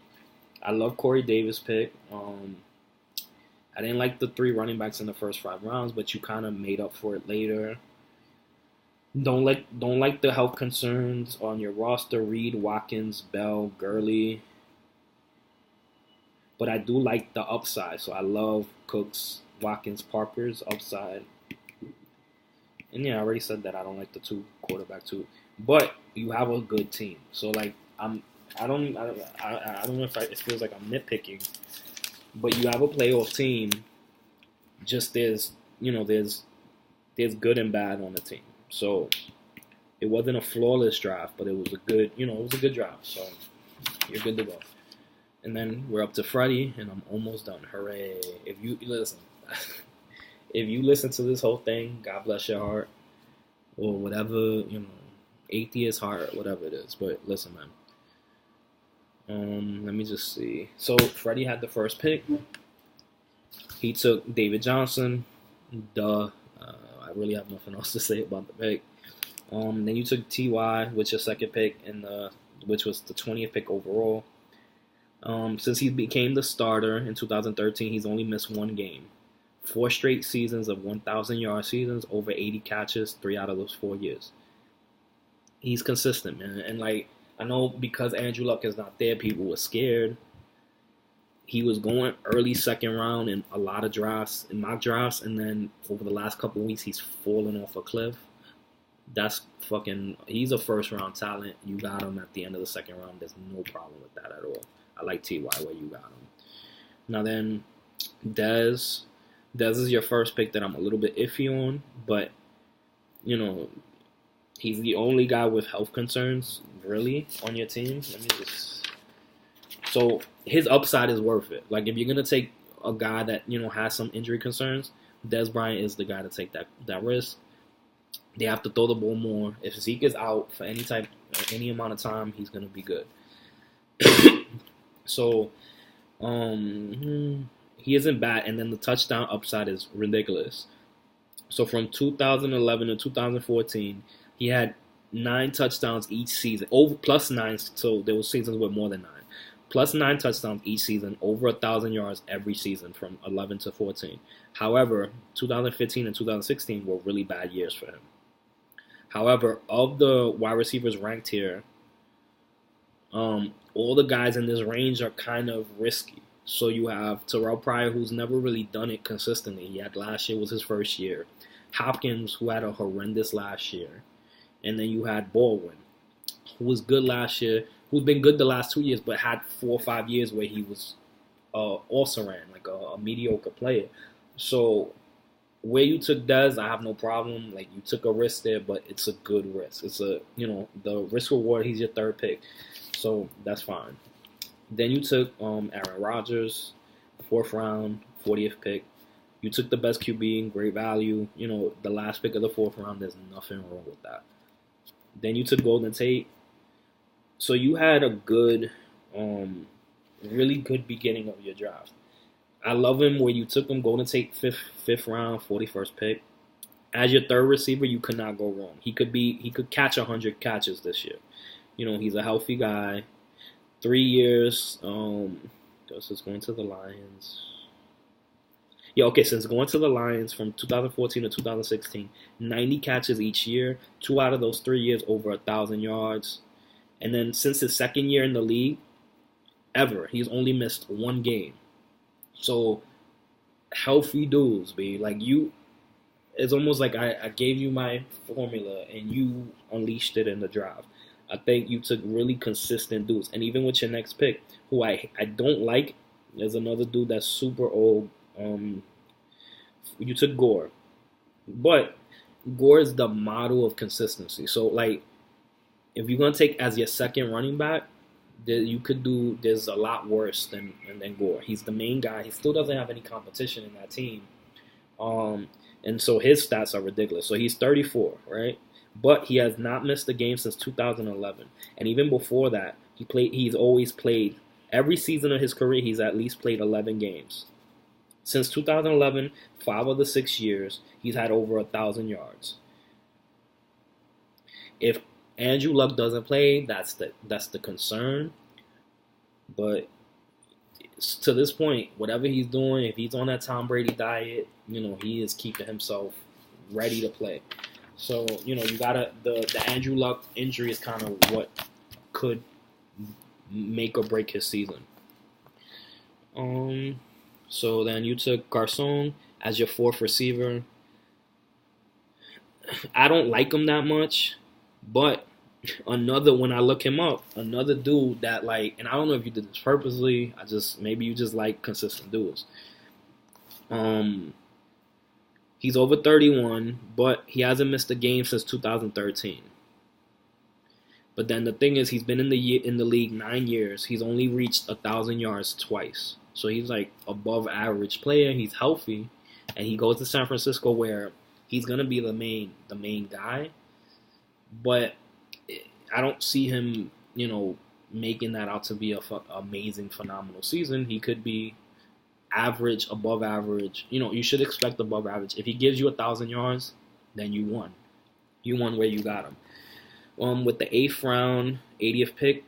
I love Corey Davis' pick. I didn't like the 3 running backs in the first 5 rounds, but you kind of made up for it later. Don't like the health concerns on your roster. Reed, Watkins, Bell, Gurley. But I do like the upside. So I love Cooks, Watkins, Parker's upside. And yeah, I already said that I don't like the 2 quarterback too. But you have a good team. So I don't know if it feels like I'm nitpicking. But you have a playoff team. Just there's good and bad on the team. So it wasn't a flawless draft, but it was a good draft. So you're good to go. And then we're up to Freddie, and I'm almost done. Hooray! If you listen to this whole thing, God bless your heart, or whatever, atheist heart, whatever it is. But listen, man. Let me just see. So Freddie had the first pick. He took David Johnson. Duh. I really have nothing else to say about the pick. Then you took T.Y., which is your 2nd pick, which was the 20th pick overall. Since he became the starter in 2013, he's only missed 1 game. 4 straight seasons of 1,000-yard seasons, over 80 catches, 3 out of those 4 years. He's consistent, man. And, I know because Andrew Luck is not there, people were scared. He was going early 2nd round in a lot of drafts, in mock drafts, and then over the last couple of weeks, he's fallen off a cliff. He's a 1st-round talent. You got him at the end of the 2nd round. There's no problem with that at all. I like T.Y. where you got him. Now then, Dez is your first pick that I'm a little bit iffy on, but, He's the only guy with health concerns, really, on your team. Let me just. So his upside is worth it. Like if you're gonna take a guy that has some injury concerns, Des Bryant is the guy to take that risk. They have to throw the ball more. If Zeke is out for any amount of time, he's gonna be good. So, he isn't bad, and then the touchdown upside is ridiculous. So from 2011 to 2014, he had 9 touchdowns each season, over plus 9. So there were seasons with more than 9, plus 9 touchdowns each season, over 1,000 yards every season from 11 to 14. However, 2015 and 2016 were really bad years for him. However, of the wide receivers ranked here, all the guys in this range are kind of risky. So you have Terrell Pryor, who's never really done it consistently. He had last year was his first year. Hopkins, who had a horrendous last year. And then you had Baldwin, who was good last year, who's been good the last 2 years, but had 4 or 5 years where he was also ran, like a mediocre player. So where you took Dez, I have no problem. Like you took a risk there, but it's a good risk. It's the risk reward, he's your 3rd pick. So that's fine. Then you took Aaron Rodgers, 4th round, 40th pick. You took the best QB, great value. The last pick of the 4th round, there's nothing wrong with that. Then you took Golden Tate. So you had a good, really good beginning of your draft. I love him where you took him Golden Tate 5th round, 41st pick. As your 3rd receiver, you could not go wrong. He could catch 100 catches this year. He's a healthy guy. 3 years. This is going to the Lions. Yeah, okay, since going to the Lions from 2014 to 2016, 90 catches each year. 2 out of those 3 years over 1,000 yards. And then since his 2nd year in the league, he's only missed 1 game. So, healthy dudes, baby. Like it's almost like I gave you my formula and you unleashed it in the draft. I think you took really consistent dudes. And even with your next pick, who I don't like, there's another dude that's super old. You took Gore. But Gore is the model of consistency. So, like, if you're going to take as your 2nd running back, there's a lot worse than Gore. He's the main guy. He still doesn't have any competition in that team. And so his stats are ridiculous. So he's 34, right? But he has not missed a game since 2011. And even before that, he's always played. Every season of his career, he's at least played 11 games. Since 2011, 5 of the 6 years, he's had over 1,000 yards. If Andrew Luck doesn't play, that's the concern. But to this point, whatever he's doing, if he's on that Tom Brady diet, he is keeping himself ready to play. So, you gotta the Andrew Luck injury is kind of what could make or break his season. So then you took Garcon as your 4th receiver. I don't like him that much, but when I look him up, another dude that and I don't know if you did this purposely, maybe you just like consistent dudes. He's over 31, but he hasn't missed a game since 2013. But then the thing is, he's been in the league 9 years. He's only reached 1,000 yards twice. So he's like above average player. He's healthy, and he goes to San Francisco where he's gonna be the main guy. But I don't see him, making that out to be a amazing, phenomenal season. He could be average, above average. You should expect above average. If he gives you 1,000 yards, then you won. You won where you got him. With the 8th round, 80th pick,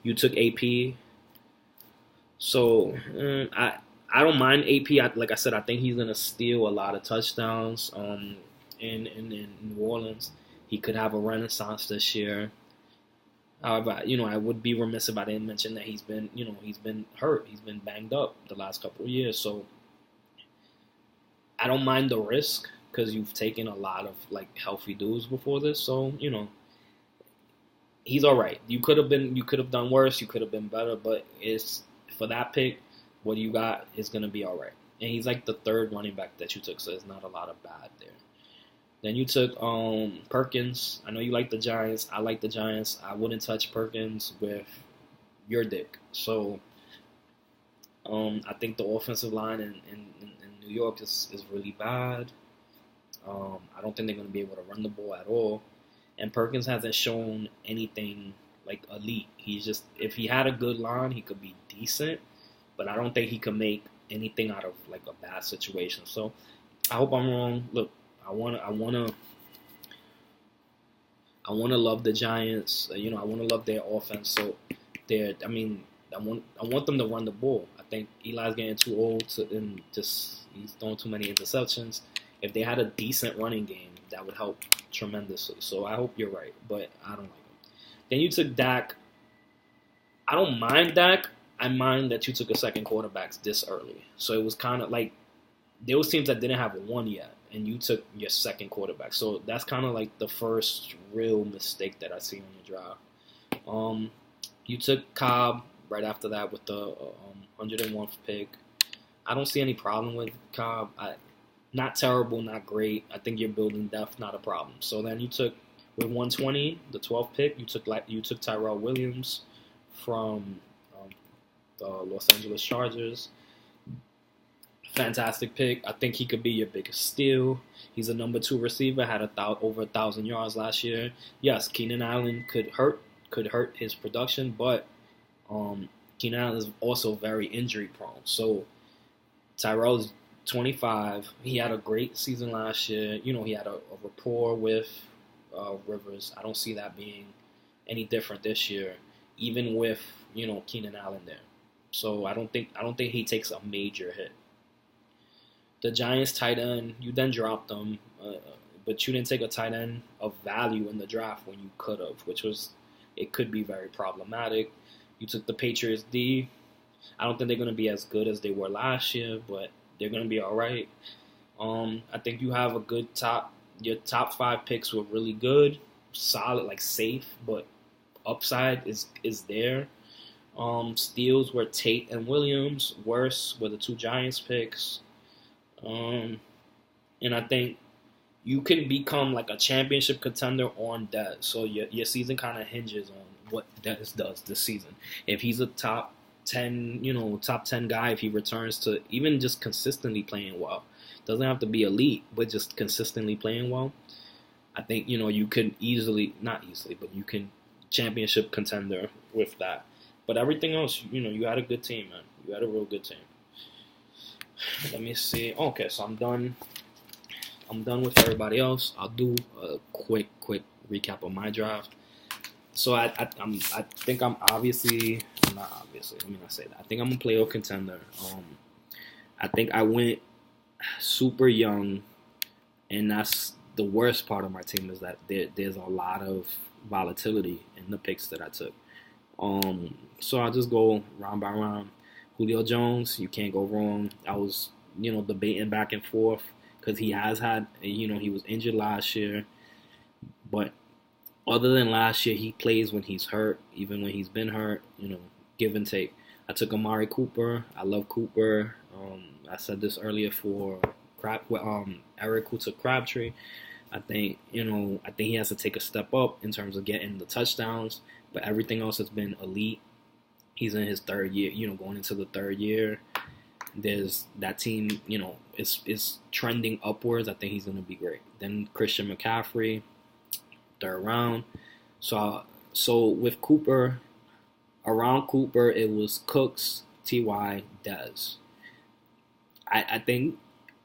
you took AP. So I don't mind AP. Like I said, I think he's gonna steal a lot of touchdowns. In New Orleans, he could have a renaissance this year. However, I would be remiss if I didn't mention that he's been hurt. He's been banged up the last couple of years. So I don't mind the risk because you've taken a lot of healthy dudes before this. So he's all right. You could have done worse. You could have been better. But it's for that pick, what you got is gonna be all right. And he's like the 3rd running back that you took. So there's not a lot of bad there. Then you took Perkins. I know you like the Giants. I like the Giants. I wouldn't touch Perkins with your dick. So I think the offensive line in New York is really bad. I don't think they're going to be able to run the ball at all. And Perkins hasn't shown anything like elite. He's just, if he had a good line, he could be decent. But I don't think he could make anything out of like a bad situation. So I hope I'm wrong. Look, I wanna love the Giants. I wanna love their offense. So I want them to run the ball. I think Eli's getting too old and he's throwing too many interceptions. If they had a decent running game, that would help tremendously. So I hope you're right, but I don't like him. Then you took Dak. I don't mind Dak. I mind that you took a second quarterback this early. So it was kind of like there was teams that didn't have one yet, and you took your second quarterback. So that's kind of like the first real mistake that I see on the drive. You took Cobb right after that with the 101st pick. I don't see any problem with Cobb. Not terrible, not great. I think you're building depth, not a problem. So then you took with 120, the 12th pick. You took Tyrell Williams from the Los Angeles Chargers. Fantastic pick. I think he could be your biggest steal. He's a number 2 receiver. Had over 1,000 yards last year. Yes, Keenan Allen could hurt his production, but Keenan Allen is also very injury prone. So Tyrell's 25. He had a great season last year. He had a rapport with Rivers. I don't see that being any different this year, even with Keenan Allen there. So I don't think he takes a major hit. The Giants tight end, you then dropped them, but you didn't take a tight end of value in the draft when you could have, it could be very problematic. You took the Patriots D. I don't think they're going to be as good as they were last year, but they're going to be all right. I think you have a good your top 5 picks were really good, solid, like safe, but upside is there. Steals were Tate and Williams. Worse were the 2 Giants picks. And I think you can become like a championship contender on Dez. So your season kind of hinges on what Dez does this season. If he's a top 10 guy, if he returns to even just consistently playing well, doesn't have to be elite, but just consistently playing well, I think, you could not easily, but you can championship contender with that. But everything else, you had a good team, man. You had a real good team. Let me see. Okay, so I'm done. I'm done with everybody else. I'll do a quick recap of my draft. So I think I'm obviously not obviously. Let me not say that. I think I'm a playoff contender. I think I went super young, and that's the worst part of my team is that there's a lot of volatility in the picks that I took. So I'll just go round by round. Julio Jones, you can't go wrong. I was, debating back and forth because he has had, he was injured last year. But other than last year, he plays when he's hurt, even when he's been hurt, give and take. I took Amari Cooper. I love Cooper. I said this earlier for Eric, who took Crabtree. I think he has to take a step up in terms of getting the touchdowns, but everything else has been elite. He's in his 3rd year, going into the 3rd year. There's that team, is trending upwards. I think he's going to be great. Then Christian McCaffrey, 3rd round. So with Cooper, around Cooper, it was Cooks, T.Y., Dez. I think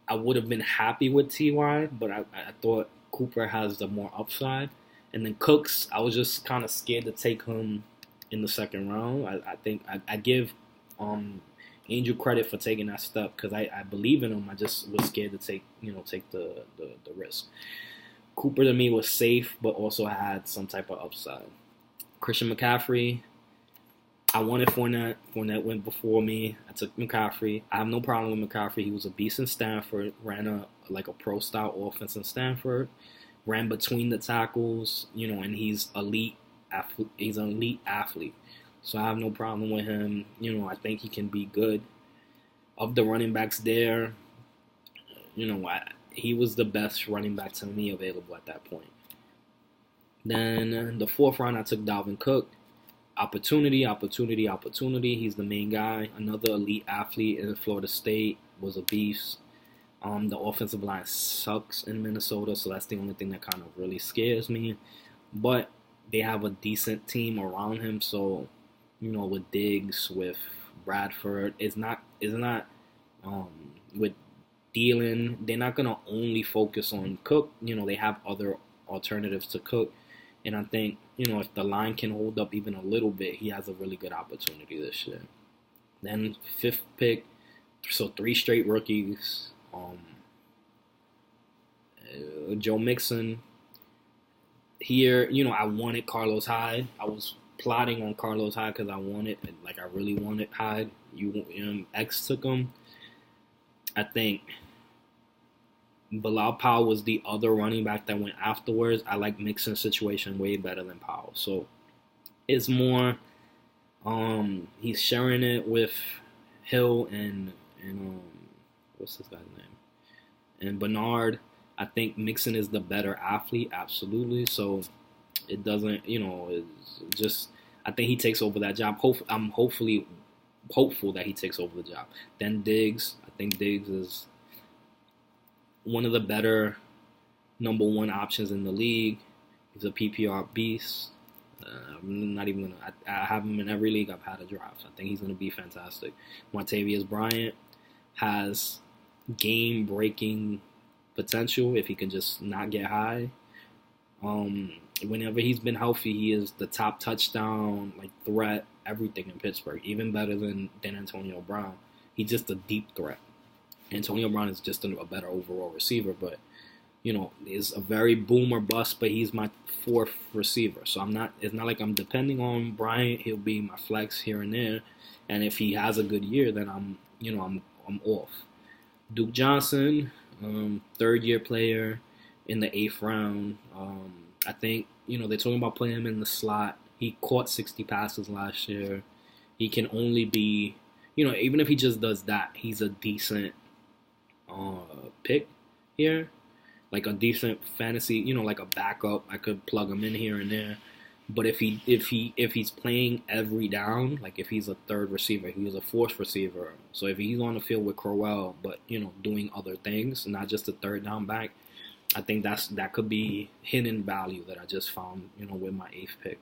I would have been happy with T.Y., but I thought Cooper has the more upside. And then Cooks, I was just kind of scared to take him in the 2nd round. I think I give Angel credit for taking that step because I believe in him. I just was scared to take the risk. Cooper to me was safe, but also had some type of upside. Christian McCaffrey, I wanted Fournette. Fournette went before me. I took McCaffrey. I have no problem with McCaffrey. He was a beast in Stanford. Ran a pro style offense in Stanford. Ran between the tackles, and he's elite. He's an elite athlete, so I have no problem with him. I think he can be good. Of the running backs there, he was the best running back to me available at that point. Then the fourth round, I took Dalvin Cook. Opportunity. He's the main guy. Another elite athlete in Florida State, was a beast. The offensive line sucks in Minnesota, so that's the only thing that kind of really scares me. But they have a decent team around him, so with Diggs, with Bradford, it's not with Thielen, they're not gonna only focus on Cook. They have other alternatives to Cook, and I think if the line can hold up even a little bit, he has a really good opportunity this year. Then fifth pick, so 3 straight rookies. Joe Mixon. Here, I wanted Carlos Hyde. I was plotting on Carlos Hyde because I really wanted Hyde. X took him. I think Bilal Powell was the other running back that went afterwards. I like Mixon's situation way better than Powell. So it's more, he's sharing it with Hill and what's this guy's name? And Bernard. I think Mixon is the better athlete, absolutely. So it doesn't, it's just, I think he takes over that job. I'm hopeful that he takes over the job. Then Diggs. I think Diggs is one of the better number 1 options in the league. He's a PPR beast. I'm not even gonna. I have him in every league I've had a draft. I think he's gonna be fantastic. Martavius Bryant has game-breaking potential if he can just not get high. Whenever he's been healthy, he is the top touchdown threat, everything in Pittsburgh, even better than Antonio Brown. He's just a deep threat. Antonio Brown is just a better overall receiver, but is a very boom or bust. But he's my 4th receiver, so it's not like I'm depending on Bryant. He'll be my flex here and there, and if he has a good year, then I'm off. Duke Johnson. 3rd-year player in the 8th round. I think, they're talking about putting him in the slot. He caught 60 passes last year. He can only be, even if he just does that, he's a decent pick here. Like a decent fantasy, like a backup. I could plug him in here and there. But if he's playing every down, like if he's a 3rd receiver, he's a 4th receiver. So if he's on the field with Crowell, but doing other things, not just a 3rd down back, I think that could be hidden value that I just found, with my 8th pick.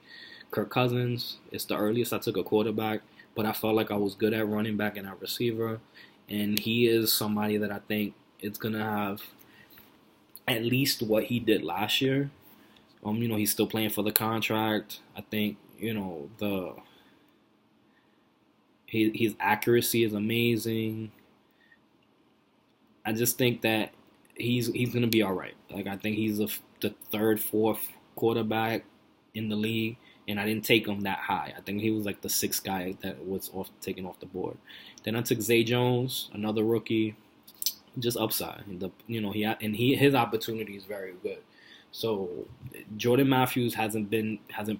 Kirk Cousins, it's the earliest I took a quarterback, but I felt like I was good at running back and at receiver, and he is somebody that I think it's gonna have at least what he did last year. He's still playing for the contract. I think, his accuracy is amazing. I just think that he's going to be all right. I think he's the 3rd, 4th quarterback in the league, and I didn't take him that high. I think he was the 6th guy that was taken off the board. Then I took Zay Jones, another rookie, just upside. His opportunity is very good. So Jordan Matthews hasn't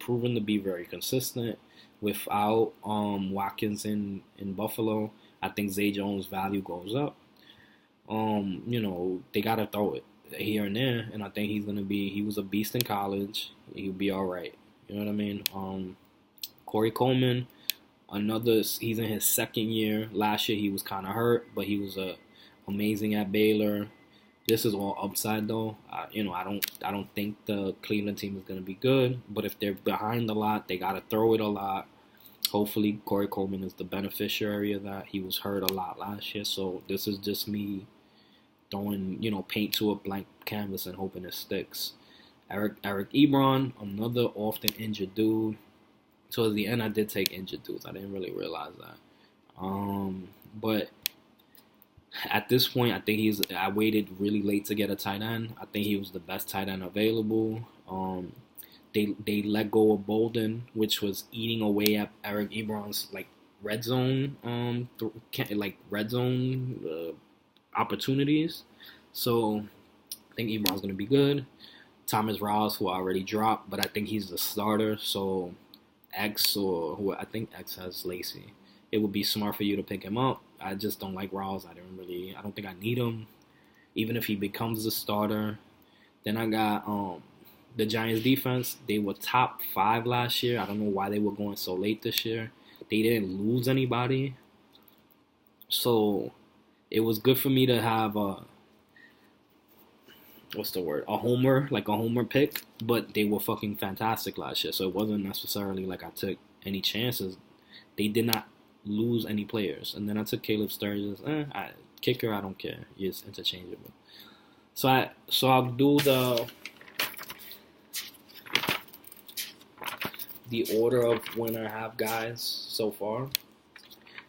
proven to be very consistent without Watkins in Buffalo. I think Zay Jones' value goes up. They gotta throw it here and there, and I think he was a beast in college. He'll be all right. You know what I mean? Corey Coleman, he's in his 2nd year. Last year he was kind of hurt, but he was amazing at Baylor. This is all upside though. I don't think the Cleveland team is going to be good, but if they're behind a lot, they got to throw it a lot. Hopefully Corey Coleman is the beneficiary of that. He was hurt a lot last year, so this is just me throwing, paint to a blank canvas and hoping it sticks. Eric Ebron, another often injured dude. Towards the end, I did take injured dudes. I didn't really realize that. But at this point, I think I waited really late to get a tight end. I think he was the best tight end available. They let go of Bolden, which was eating away at Eric Ebron's red zone opportunities. So I think Ebron's gonna be good. Thomas Rawls, who I already dropped, but I think he's the starter. So X I think X has Lacey. It would be smart for you to pick him up. I just don't like Rawls. I don't think I need him. even if he becomes the starter. Then I got the Giants defense. They were top 5 last year. I don't know why they were going so late this year. They didn't lose anybody. So it was good for me to have a homer pick, but they were fucking fantastic last year. So it wasn't necessarily like I took any chances. They did not lose any players. And then I took Caleb Sturgis. Kicker, I don't care. It's interchangeable. So I'll do the order of when I have guys so far.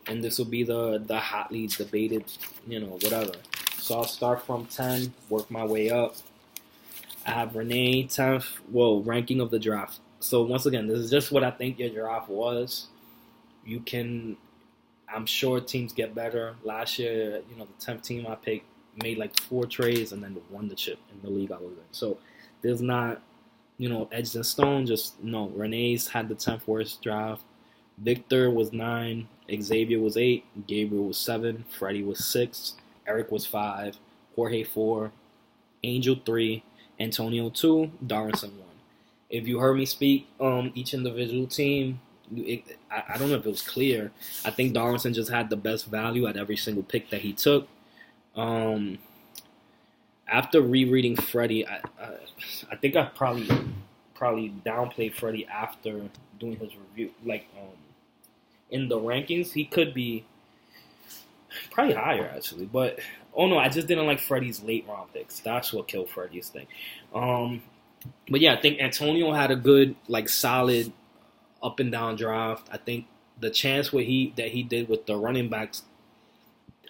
And this will be the hotly debated, whatever. So I'll start from 10, work my way up. I have Renee 10th. Whoa, ranking of the draft. So once again, this is just what I think your draft was. I'm sure teams get better. Last year, the 10th team I picked made like 4 trades and then won the chip in the league I was in. So there's not, edged in stone. Just no. Renee's had the 10th worst draft. Victor was 9. Xavier was 8. Gabriel was 7. Freddie was 6. Eric was 5. Jorge 4. Angel 3. Antonio 2. Darrison 1. If you heard me speak each individual team, I don't know if it was clear. I think Darrison just had the best value at every single pick that he took. After rereading Freddie, I think I probably downplayed Freddie after doing his review. In the rankings, he could be probably higher actually. But I just didn't like Freddie's late round picks. That's what killed Freddie's thing. But yeah, I think Antonio had a good, solid up and down draft. I think the chance that he did with the running backs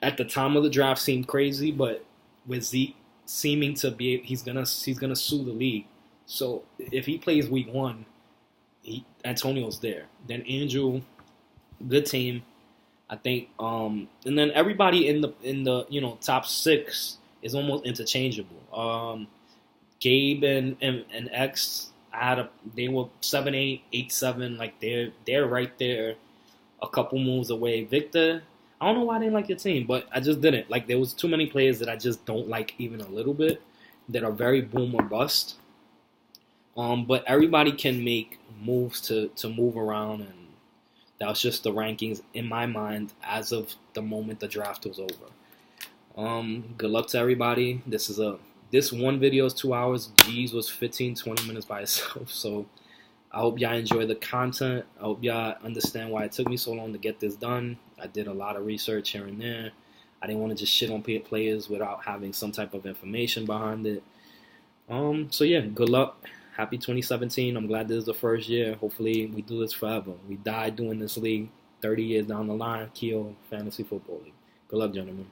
at the time of the draft seemed crazy, but with Zeke seeming to be, he's gonna sue the league. So if he plays week 1, Antonio's there. Then Andrew, good team, I think. And then everybody in the top 6 is almost interchangeable. Gabe and X, they were 7-8, 8-7, they're right there, a couple moves away. Victor, I don't know why I didn't like your team, but I just didn't. There was too many players that I just don't like even a little bit, that are very boom or bust. But everybody can make moves to move around, and that was just the rankings in my mind as of the moment the draft was over. Good luck to everybody. This one video is 2 hours. G's was 15-20 minutes by itself. So I hope y'all enjoy the content. I hope y'all understand why it took me so long to get this done. I did a lot of research here and there. I didn't want to just shit on players without having some type of information behind it. So yeah, good luck. Happy 2017. I'm glad this is the first year. Hopefully we do this forever. We die doing this league 30 years down the line. Keo Fantasy Football League. Good luck, gentlemen.